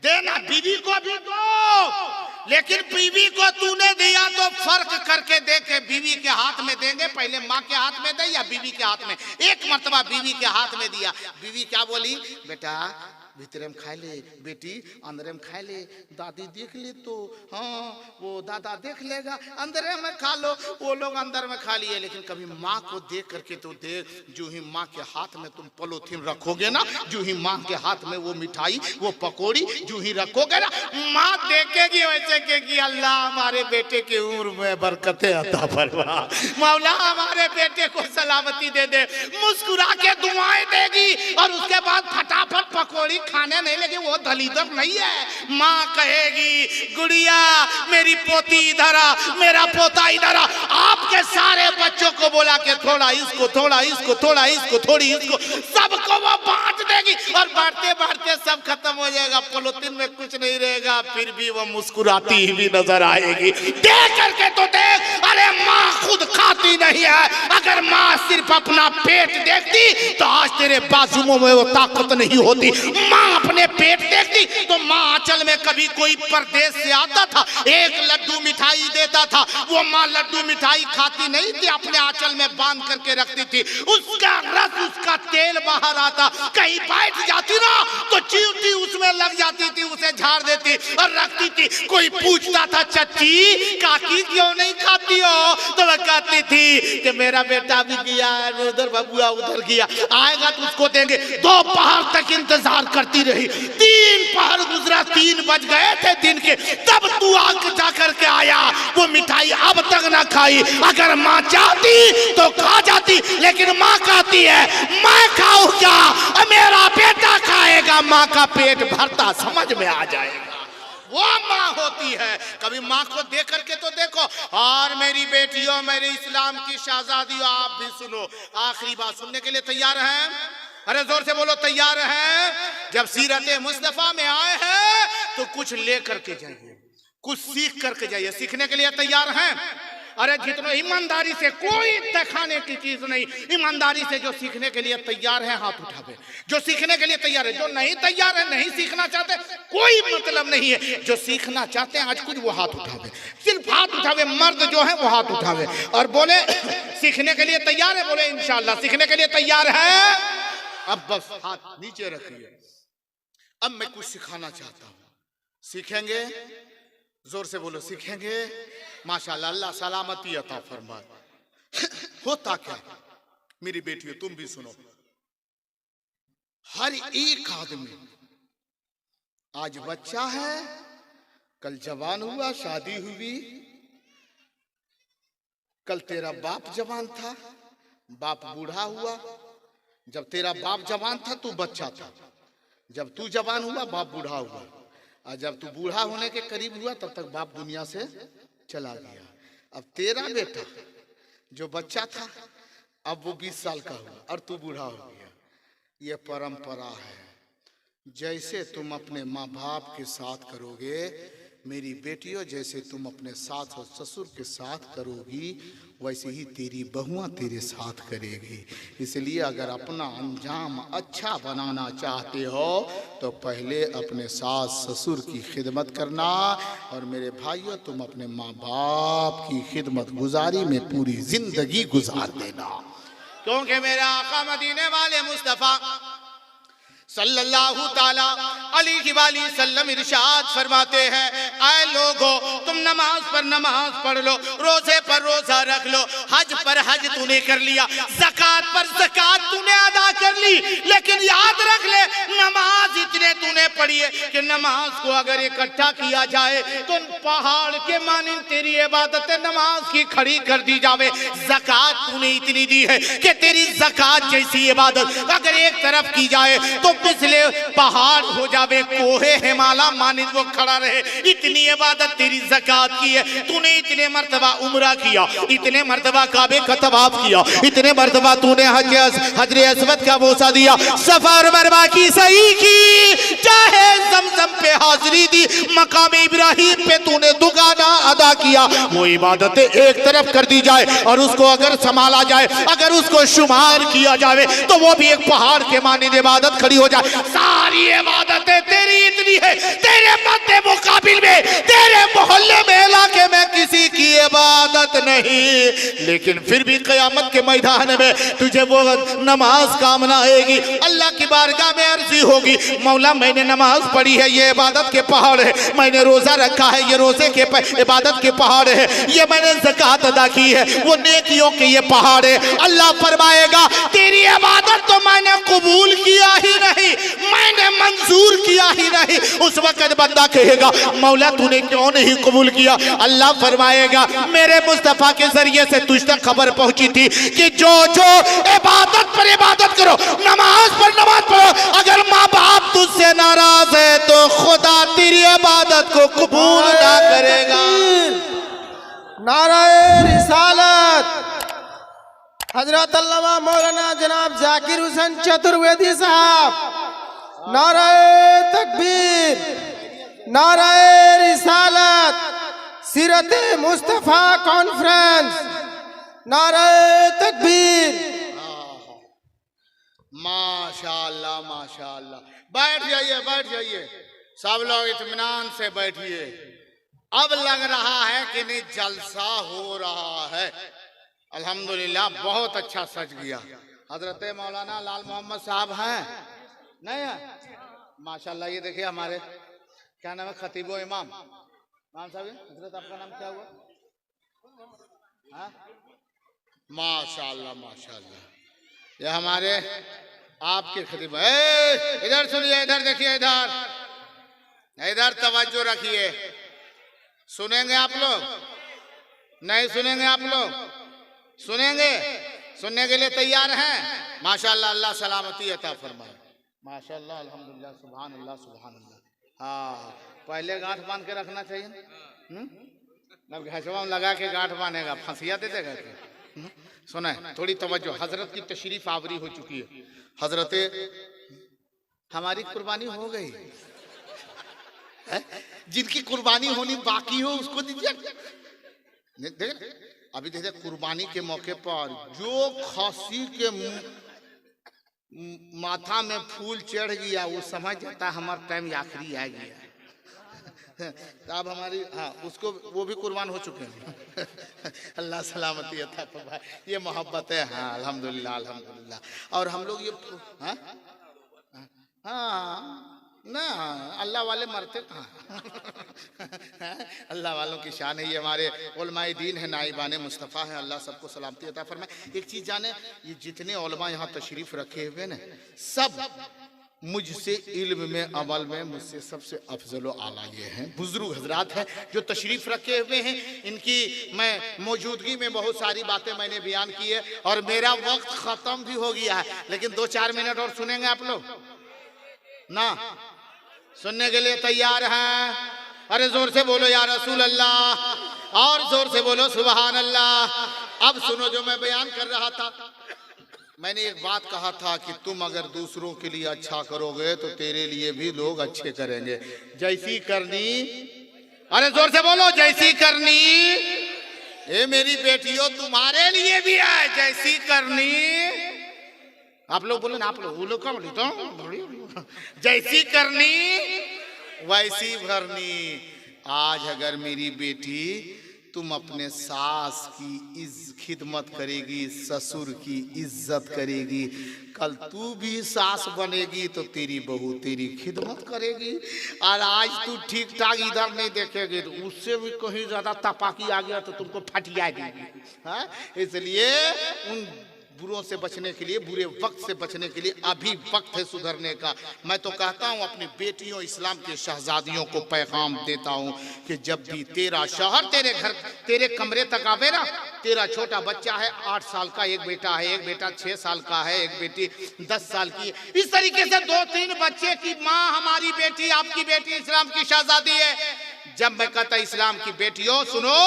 देना बीवी को भी दो, लेकिन बीवी को तूने दिया तो फर्क करके देखे। बीवी के हाथ में देंगे, पहले माँ के हाथ में दे या बीवी के हाथ में? एक मर्तबा बीवी के हाथ में दिया। बीवी क्या बोली? बेटा भीतरे में खा ले, बेटी अंदरे में खा ले, दादी देख ले तो, हाँ वो दादा देख लेगा, अंदरे में खा लो। वो लोग अंदर में खा लिए, लेकिन कभी माँ को देख करके तो देख। जो ही माँ के हाथ में तुम पॉलीथिन रखोगे ना, जो ही माँ के हाथ में वो मिठाई वो पकौड़ी जो ही रखोगे ना, माँ देखेगी वैसे कहेगी अल्लाह हमारे बेटे की उम्र में बरकतें अता फरमा, मौला हमारे बेटे को सलामती दे दे। मुस्कुरा के दुआएं देगी और उसके बाद फटाफट पकौड़ी खाने नहीं लगे। वो दलीदर नहीं है। माँ कहेगी गुड़िया मेरी पोती इधर आ, मेरा पोता इधर आ। आपके सारे बच्चों को बोला के थोड़ा इसको, थोड़ा इसको, थोड़ा इसको, थोड़ी इसको, सबको वो बांट देगी और बांटते बांटते सब खत्म हो जाएगा। पॉलीथिन में कुछ नहीं रहेगा, फिर भी वो मुस्कुराती ही नजर आएगी। देख करके तो देख, अरे माँ खुद खाती नहीं है। अगर माँ सिर्फ अपना पेट देखती तो आज तेरे बाजुओं में वो ताकत नहीं होती। माँ अपने पेट देखती तो माँ आंचल में कभी कोई परदेश से आता था, एक लड्डू मिठाई देता था, वो माँ लड्डू मिठाई खाती नहीं थी, अपने आंचल में बांध करके रखती थी। उसका रस, उसका तेल बाहर आता, कहीं बैठ जाती ना तो चींटी उसमें लग जाती थी, उसे झाड़ देती और रखती थी। कोई पूछता था चाची काकी क्यों नहीं खाती हो, तो वह कहती थी कि मेरा बेटा भी गया है उधर, बबुआ उधर गया, आएगा तो उसको देंगे। दोपहर तक इंतजार करती रही, 3 पहर गुजरा, 3 बज गए थे दिन के, तब तू आके जाकर के आया। वो मिठाई अब तक ना खाई। अगर माँ चाहती तो खा जाती, लेकिन माँ कहती है मैं खाऊं क्या, मेरा बेटा खाएगा, माँ का पेट भरता समझ में आ जाएगा। वो माँ होती है। कभी माँ को देख करके तो देखो। और मेरी बेटियों, मेरे इस्लाम की शहजादियों, आप भी सुनो। आखिरी बात सुनने के लिए तैयार हैं? अरे जोर से बोलो, तैयार हैं? जब सीरत मुस्तफा में आए हैं तो कुछ ले करके जाइए, कुछ सीख करके जाइए। सीखने के लिए तैयार हैं? अरे जितना ईमानदारी से, कोई दिखाने की चीज नहीं, ईमानदारी से जो सीखने के लिए तैयार है हाथ उठावे। जो सीखने के लिए तैयार है, जो नहीं तैयार है, नहीं सीखना चाहते, कोई मतलब नहीं है। जो सीखना चाहते हैं आज कुछ, वो हाथ उठावे, सिर्फ हाथ उठावे। मर्द जो है वो हाथ उठावे और बोले सीखने के लिए तैयार है, बोले इंशाल्लाह सीखने के लिए तैयार है। अब बस हाथ नीचे रखिए। अब मैं कुछ सिखाना चाहता हूँ, सीखेंगे? जोर से बोलो, सीखेंगे? माशाल्लाह, अल्लाह सलामती अता फरमाए। होता क्या मेरी बेटियों, तुम भी सुनो। हर एक आदमी, आज बच्चा है, कल जवान हुआ, शादी हुई, कल तेरा बाप जवान था, बाप बूढ़ा हुआ। जब तेरा बाप जवान था तू बच्चा था, जब तू जवान हुआ बाप बूढ़ा हुआ, और जब तू बूढ़ा होने के करीब हुआ तब तक बाप दुनिया से चला गया। अब तेरा बेटा जो बच्चा था अब वो 20 साल का हुआ और तू बूढ़ा हो गया। ये परंपरा है। जैसे तुम अपने माँ बाप के साथ करोगे, मेरी बेटियों जैसे तुम अपने सास और ससुर के साथ करोगी, वैसे ही तेरी बहुआं तेरे साथ करेगी। इसलिए अगर अपना अंजाम अच्छा बनाना चाहते हो तो पहले अपने सास ससुर की खिदमत करना, और मेरे भाइयों तुम अपने माँ बाप की खिदमत गुजारी में पूरी जिंदगी गुजार देना। क्योंकि मेरा आका मदीने वाले मुस्तफ़ा सल्लल्लाहु ताला अलैहि वसल्लम इरशाद फरमाते हैं, ऐ लोगो तुम नमाज पर नमाज पढ़ लो, रोजे पर रोजा रख लो, हज पर हज तूने कर लिया, ज़कात पर ज़कात तूने अदा कर ली, लेकिन याद रख ले नमाज इतने तूने पढ़ी है कि नमाज को अगर इकट्ठा किया जाए तो पहाड़ के मानिंद तेरी इबादत नमाज की खड़ी कर दी जावे। ज़कात तूने इतनी दी है कि तेरी ज़कात जैसी इबादत अगर एक तरफ की जाए तो पिछले पहाड़ हो जावे, कोहे हिमालय मानिंद वो खड़ा रहे। इतनी इबादत तेरी ज़कात की है। तूने इतने मर्तबा उम्रा किया, इतने मर्तबा काबे का तवाफ किया, इतने मर्तबा तूने हजरे अस्वद का बोसा दिया, सफर मरवा की सही की, चाहे ज़मज़म पे हाजिरी दी, मकाम इब्राहिम पे तूने दुगाना अदा किया। वो इबादतें एक तरफ कर दी जाए और उसको अगर संभाला जाए, अगर उसको शुमार किया जाए तो वो भी एक पहाड़ के मानिंद इबादत खड़ी हो जाए। सारी इबादतें तेरी इतनी है, तेरे मध्य मुकाबिल में, तेरे मोहल्ले में, इलाके में किसी की इबादत नहीं। लेकिन फिर भी क़यामत के मैदान में तुझे वो नमाज काम ना आएगी। अल्लाह की बारगाह में अर्जी होगी, मौला मैंने नमाज पढ़ी है, ये इबादत के पहाड़ है, मैंने रोजा रखा है, ये रोजे के इबादत के पहाड़ है, ये मैंने ज़कात अदा की है, वो नेकियों के ये पहाड़ है। अल्लाह फरमाएगा तेरी इबादत तो मैंने कबूल किया ही नहीं, मैंने मंजूर किया ही नहीं। उस वक्त बंदा कहेगा मौला तूने क्यों नहीं कबूल किया? अल्लाह फरमाएगा मेरे मुस्तफा के जरिए से तुझ तक खबर पहुंची थी कि जो जो इबादत पर इबादत करो, नमाज पर नमाज पढ़ो, अगर माँ बाप तुझसे नाराज है तो खुदा तेरी इबादत को कबूल ना करेगा। नाराए रिसालत हजरत अल्लामा मौलाना जनाब जाकिर हुसैन चतुर्वेदी साहब, नाराए तकबीर, नाराए रिसालत, सीरत मुस्तफ़ा कॉन्फ्रेंस, नाराए तकबीर। माशाअल्लाह माशाअल्लाह। बैठ जाइए बैठ जाइए, सब लोग इत्मीनान से बैठिए। अब लग रहा है कि नहीं जलसा हो रहा है। अल्हम्दुलिल्लाह बहुत अच्छा सज गया। हजरत मौलाना लाल मोहम्मद साहब हैं नहीं है? माशाल्लाह। ये देखिए हमारे क्या नाम है, खतीबो इमाम इमाम साहब। हजरत आपका नाम क्या हुआ? हाँ माशाल्लाह माशाल्लाह। ये हमारे आपके खतीब। इधर सुनिए, इधर देखिए, इधर इधर तवज्जो रखिए। सुनेंगे आप लोग? नहीं सुनेंगे आप लोग? सुनेंगे? सुनने के लिए तैयार हैं? माशाल्लाह, अल्लाह सलामती अता फरमाए। माशाल्लाह, अल्हम्दुलिल्लाह, सुभान अल्लाह सुभान अल्लाह। हाँ, पहले गांठ बांध के रखना चाहिए। अब घसवा लगा के गांठ बांधेगा, फंसिया दे देगा। सुना है, थोड़ी तवज्जो। हजरत की तशरीफ आवरी हो चुकी है। हजरत हमारी कुर्बानी हो गई है? जिनकी कुर्बानी होनी बाकी हो उसको दीजिए। देख अभी देखिए, कुर्बानी के मौके पर जो खसी के माथा में फूल चढ़ गया वो समझ जाता हमारा टाइम आखिरी आ गया। तो अब हमारी हाँ उसको वो भी कुर्बान हो चुके हैं। अल्लाह सलामती अता फरमाए। ये मोहब्बत है। हाँ अल्हम्दुलिल्लाह अल्हम्दुलिल्लाह। और हम लोग ये हाँ हाँ ना अल्लाह वाले मरते कहाँ। अल्लाह वालों की शान है। ये हमारे उलमाए दीन है, नाइबान मुस्तफ़ा है। अल्लाह सबको सलामती अता फरमाए। एक चीज़ जाने, ये जितने उलमा यहाँ तशरीफ़ रखे हुए ना, सब मुझसे इल्म में अमल में मुझसे सबसे अफजल आला ये हैं, बुजुर्ग हजरात हैं जो तशरीफ़ रखे हुए हैं। इनकी मैं मौजूदगी में बहुत सारी बातें मैंने बयान की है और मेरा वक्त ख़त्म भी हो गया है, लेकिन 2-4 मिनट और सुनेंगे आप लोग ना? सुनने के लिए तैयार हैं? अरे जोर से बोलो या रसूल अल्लाह, और जोर से बोलो सुभान अल्लाह। अब सुनो जो मैं बयान कर रहा था। मैंने एक बात कहा था कि तुम अगर दूसरों के लिए अच्छा करोगे तो तेरे लिए भी लोग अच्छे करेंगे। जैसी करनी, अरे जोर से बोलो, जैसी करनी ए मेरी बेटियों तुम्हारे लिए भी है, जैसी करनी। आप लोग बोले ना, आप लोग, वो लोग क्या बोले तो जैसी करनी वैसी भरनी। आज अगर मेरी बेटी तुम अपने सास की खिदमत करेगी, ससुर की इज्जत करेगी, कल तू भी सास बनेगी तो तेरी बहू तेरी खिदमत करेगी। और आज तू ठीक ठाक इधर नहीं देखेगी तो उससे भी कहीं ज्यादा तपाकी आ गया तो तुमको फटिया देगी। हाँ, इसलिए उन बुरों से बचने के लिए, बुरे वक्त से बचने के लिए अभी वक्त है सुधरने का। मैं तो कहता हूँ अपनी बेटियों, इस्लाम के शहजादियों को पैगाम देता हूँ कि जब भी तेरा शौहर तेरे घर, तेरे कमरे तक आवे ना, तेरा छोटा बच्चा है 8 साल का, एक बेटा है, एक बेटा 6 साल का है, एक बेटी 10 साल की, इस तरीके से 2-3 बच्चे की माँ हमारी बेटी, आपकी बेटी इस्लाम की शहजादी है। जब मैं कहता इस्लाम की बेटियों सुनो,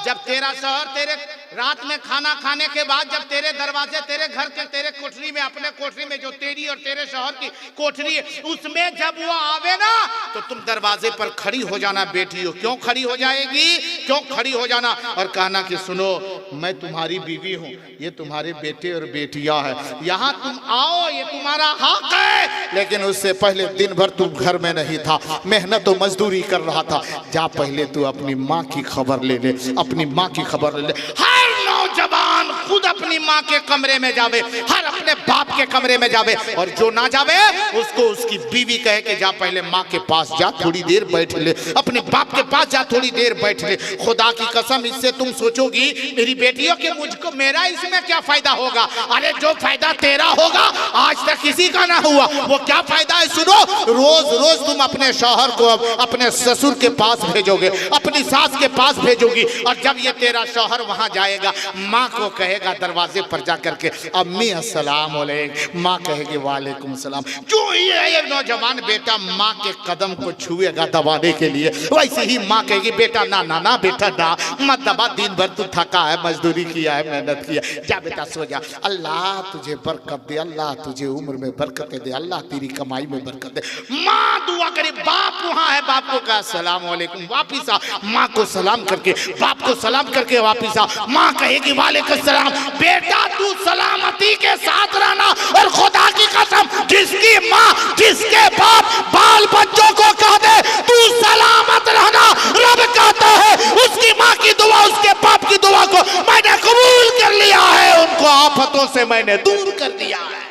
जब तेरा शौहर तेरे रात में खाना खाने के बाद जब तेरे दरवाजे, तेरे घर के, तेरे कोठरी में, अपने कोठरी में जो तेरी और तेरे शौहर की कोठरी है, उसमें जब वो आवे ना तो तुम दरवाजे पर खड़ी हो जाना बेटियों। क्यों खड़ी हो जाएगी, क्यों खड़ी हो जाना और कहना कि सुनो मैं तुम्हारी बीवी हूँ, ये तुम्हारे बेटे और बेटियां है, यहाँ तुम आओ, ये तुम्हारा हक है। लेकिन उससे पहले दिन भर तुम घर में नहीं था, मेहनत और मजदूरी कर रहा था, जा पहले तू अपनी माँ की खबर ले ले, अपनी माँ की खबर ले ले। हर नौजवान खुद अपनी माँ के कमरे में जावे, हर अपने बाप के कमरे में जावे, और जो ना जावे उसको उसकी बीवी कहे कि जा पहले माँ के पास जा, थोड़ी देर बैठ ले, अपने बाप के पास जा, थोड़ी देर बैठ ले। खुदा की कसम इससे तुम सोचोगी मेरी बेटियों के मुझको मेरा इसमें क्या फायदा होगा। अरे जो फायदा तेरा होगा आज तक किसी का ना हुआ, वो क्या फायदा है सुनो। रोज रोज तुम अपने शौहर को अपने ससुर के पास भेजोगे, अपनी सास के पास भेजोगी, और जब ये तेरा शौहर वहां जाएगा माँ को कहेगा दरवाजे पर जाकर के अम्मी अस्सलाम वालेकुम, माँ कहेगी वालेकुम सलाम। जो ये नौजवान बेटा माँ के कदम को छुएगा दबाने के लिए, वैसे ही माँ कहेगी बेटा ना ना ना बेटा ना मत दबा, दिन भर तू थका है, मजदूरी किया है, मेहनत किया, जा बेटा सो जा। अल्लाह तुझे बरकत दे, अल्लाह तुझे उम्र में बरकत दे, अल्लाह तेरी कमाई में बरकत दे। माँ दुआ करे, बाप वहां है, बाप को कहा अस्सलाम वालेकुम, वापिस आ, माँ को सलाम करके, बाप को सलाम करके वापिस आ, माँ कहेगी वालेकुम सलाम। बेटा तू सलामती के साथ रहना, और खुदा की कसम जिसकी माँ, जिसके बाप बाल बच्चों को कह दे तू सलामत रहना, रब कहता है उसकी माँ की दुआ, उसके बाप की दुआ को मैंने कबूल कर लिया है, उनको आफतों से मैंने दूर कर दिया है।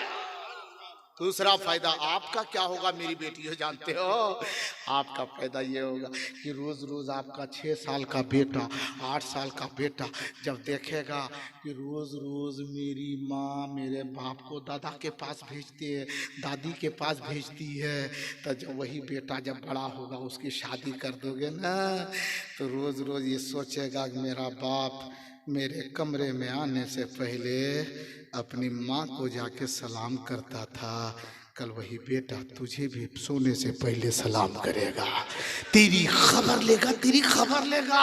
दूसरा फायदा आपका क्या होगा मेरी बेटियों जानते हो? आपका फायदा ये होगा कि रोज रोज आपका 6 साल का बेटा, 8 साल का बेटा जब देखेगा कि रोज रोज मेरी माँ मेरे बाप को दादा के पास भेजती है, दादी के पास भेजती है, तो जब वही बेटा जब बड़ा होगा उसकी शादी कर दोगे ना, तो रोज रोज ये सोचेगा कि मेरा बाप मेरे कमरे में आने से पहले अपनी माँ को जाके सलाम करता था, कल वही बेटा तुझे भी सोने से पहले सलाम करेगा, तेरी खबर लेगा, तेरी खबर लेगा।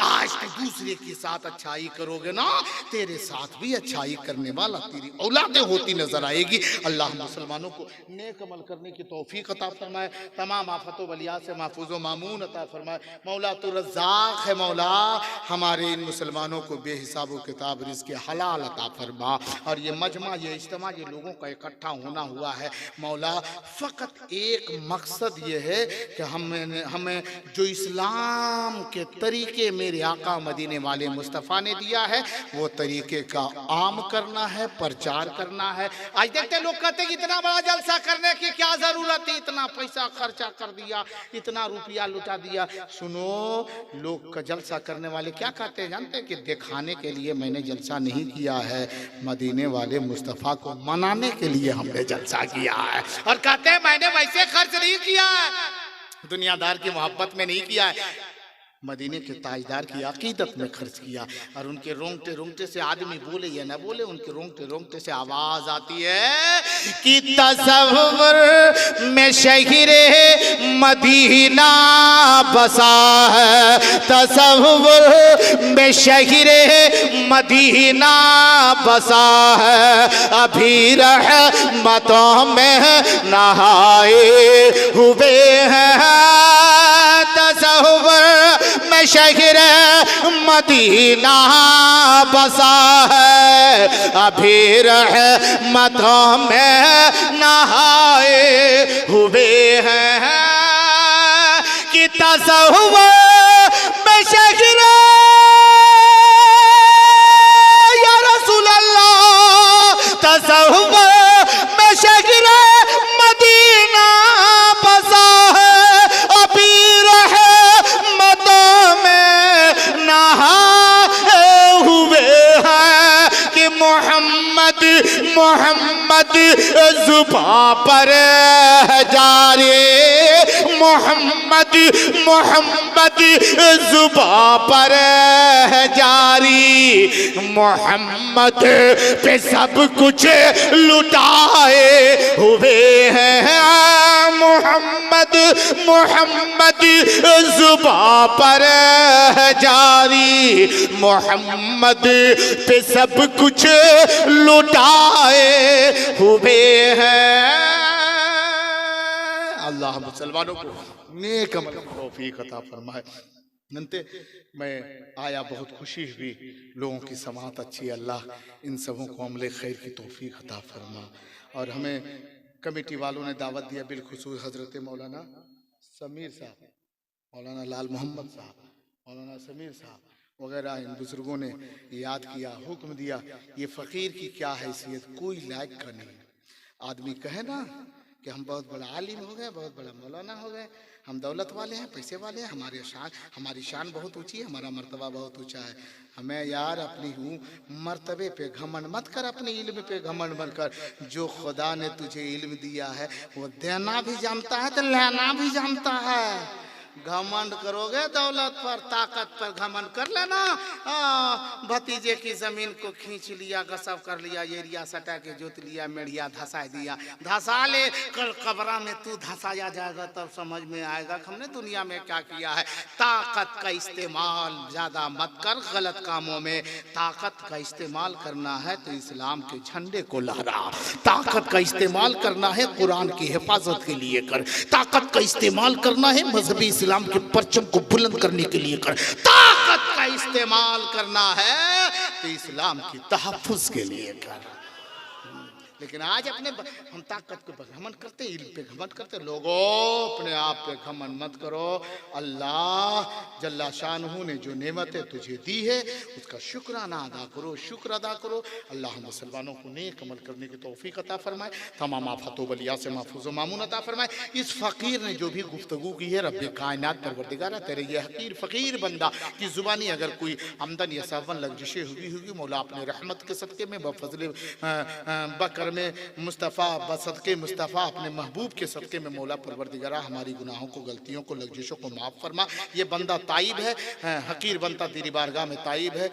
आज तो दूसरे के साथ अच्छाई करोगे ना, तेरे साथ भी अच्छाई करने वाला तेरी औलादें होती नजर आएगी। अल्लाह मुसलमानों को नेक अमल करने की तौफीक अता फरमाए, तमाम आफतों बलिया से महफूज व मामून अता फरमाए। मौला तो रज़्ज़ाक़ है, मौला हमारे इन मुसलमानों को बेहिसाब व किताब रिज़्क़ हालाल अता फरमा। और ये मजमा, ये इज्तिमा, ये लोगों का इकट्ठा होना हुआ है मौला, फ़कत एक मकसद ये है कि हमें जो इस्लाम के तरीके मेरे आका मदीने वाले मुस्तफ़ा ने दिया है वो तरीके का आम करना है, प्रचार करना है। आज देखते लोग कहते हैं इतना बड़ा जलसा करने की क्या ज़रूरत है, इतना पैसा खर्चा कर दिया, इतना रुपया लुटा दिया। सुनो, लोग का जलसा करने वाले क्या कहते हैं जानते हैं कि दिखाने के लिए मैंने जलसा नहीं किया है, मदीने वाले मुस्तफ़ा को मनाने के लिए हमने जलसा किया है। और कहते हैं मैंने वैसे खर्च नहीं किया है, दुनियादार की मोहब्बत में नहीं किया है। मदीने के ताजदार की अकीदत में खर्च किया। और उनके रोंगटे रोंगटे से आदमी बोले या ना बोले, उनके रोंगटे रोंगटे से आवाज आती है कि तसव्वुर में शहरे मदीना बसा है, तसव्वुर में शहरे मदीना बसा है, अभी रहमतों में नहाए हुए हैं, तसव्वुर में शहर मदीना बसा है, अभी रहमतों में नहाए हुए हैं, कि तसव्वुर में शहर या रसूल अल्लाह, तसव्वुर में शहर मदीना बसा है, अभी मोहम्मद मोहम्मद जुबां पर जारे, मोहम्मद मोहम्मद जुबां पर जारी, मोहम्मद पे सब कुछ लुटाए हुए हैं, मोहम्मद मोहम्मद जुबां पर जारी, मोहम्मद पे सब कुछ लुटाए हुए हैं। अल्लाह मुसलमानों को नेक अमल की तौफीक अता फरमाए। नंते मैं आया, बहुत खुशी हुई, लोगों की समाअत अच्छी, अल्लाह इन सबों को अमले खैर की तौफीक अता फरमा। और हमें कमेटी वालों ने दावत दिया, बिलखुसूस हजरत मौलाना समीर साहब, मौलाना लाल मोहम्मद साहब, मौलाना समीर साहब वगैरह इन बुजुर्गों ने याद किया, हुक्म दिया। ये फ़कीर की क्या हैसियत, कोई लायक का नहीं। आदमी कहे ना कि हम बहुत बड़ा आलिम हो गए, बहुत बड़ा मौलाना हो गए, हम दौलत वाले हैं, पैसे वाले हैं, हमारी शान बहुत ऊंची है, हमारा मर्तबा बहुत ऊंचा है। हमें यार अपनी मर्तबे पे घमंड मत कर, अपने इल्म पे घमंड मत कर। जो खुदा ने तुझे इल्म दिया है वो देना भी जानता है तो लेना भी जानता है। घमंड करोगे दौलत पर, ताकत पर घमंड कर लेना। भतीजे की जमीन को खींच लिया, गसब कर लिया, एरिया सटा के जोत लिया, मेढ़िया धसा दिया, धसा ले, कल कब्रा में तू धसाया जाएगा तब समझ में आएगा कि हमने दुनिया में क्या किया है। ताकत का इस्तेमाल ज्यादा मत कर गलत कामों में। ताकत का इस्तेमाल करना है तो इस्लाम के झंडे को लहरा, ताकत का इस्तेमाल करना है कुरान की हिफाजत के लिए कर, ताकत का इस्तेमाल करना है मजहबी इस्लाम के परचम को बुलंद करने के लिए कर, ताकत का इस्तेमाल करना है तो इस्लाम की तहफ्फुज के लिए कर। लेकिन आज अपने हम ताकत को घमंड करते, इल्म पे घमंड करते। लोगों अपने आप पे घमंड मत करो। अल्लाह जल्ला शानहू ने जो नेमतें तुझे दी है उसका शुक्राना अदा करो, शुक्र अदा करो। अल्लाह मुसलमानों को नेक अमल करने की तौफीक अता फरमाए, तमाम आफतों बलिया से महफूज व मामून अता फरमाए। इस फ़कीर ने जो भी गुफ्तगू की है, रब्बे कायनात परवरदिगार तेरे ये हकीर फ़कीर बंदा की ज़ुबानी अगर कोई आमदन या सावन लग्जिशें हुई होगी, मौला अपने रहमत के सदक़े में बफज़ले बकर में मुस्तफ़ा बसदके मुस्तफ़ा अपने महबूब के सदक़े में मौला परवरदिगारा हमारी गुनाहों को, गलतियों को, लग्जिशों को माफ़ फरमा। ये बंदा ताइब है, हकीर बनता तेरी बारगाह में ताइब है।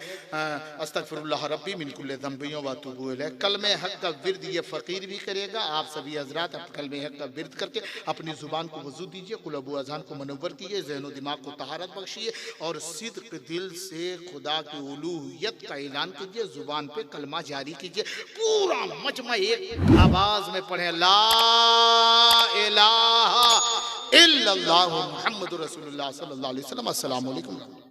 अस्तगफिरुल्लाह रब्बी मिन कुल्लि ज़ंबियों व अतूबु इलैह। कलमे हक़ का विर्द ये फ़कीर भी करेगा। आप सभी हज़रात कलमे हक़ का विर्द करके अपनी ज़ुबान को वज़ू दीजिए, कुल्बु अज़ान को मनव्वर कीजिए, ज़हन दिमाग को तहारत बख्शिए और सिद्क़ दिल से खुदा की उलूहियत का ऐलान कीजिए। ज़ुबान पे कलमा जारी कीजिए, पूरा मजमा एक आवाज में पढ़े, ला इलाहा इल्लल्लाह मुहम्मदुर रसूलुल्लाह सल्लल्लाहु अलैहि वसल्लम। अस्सलामु अलैकुम।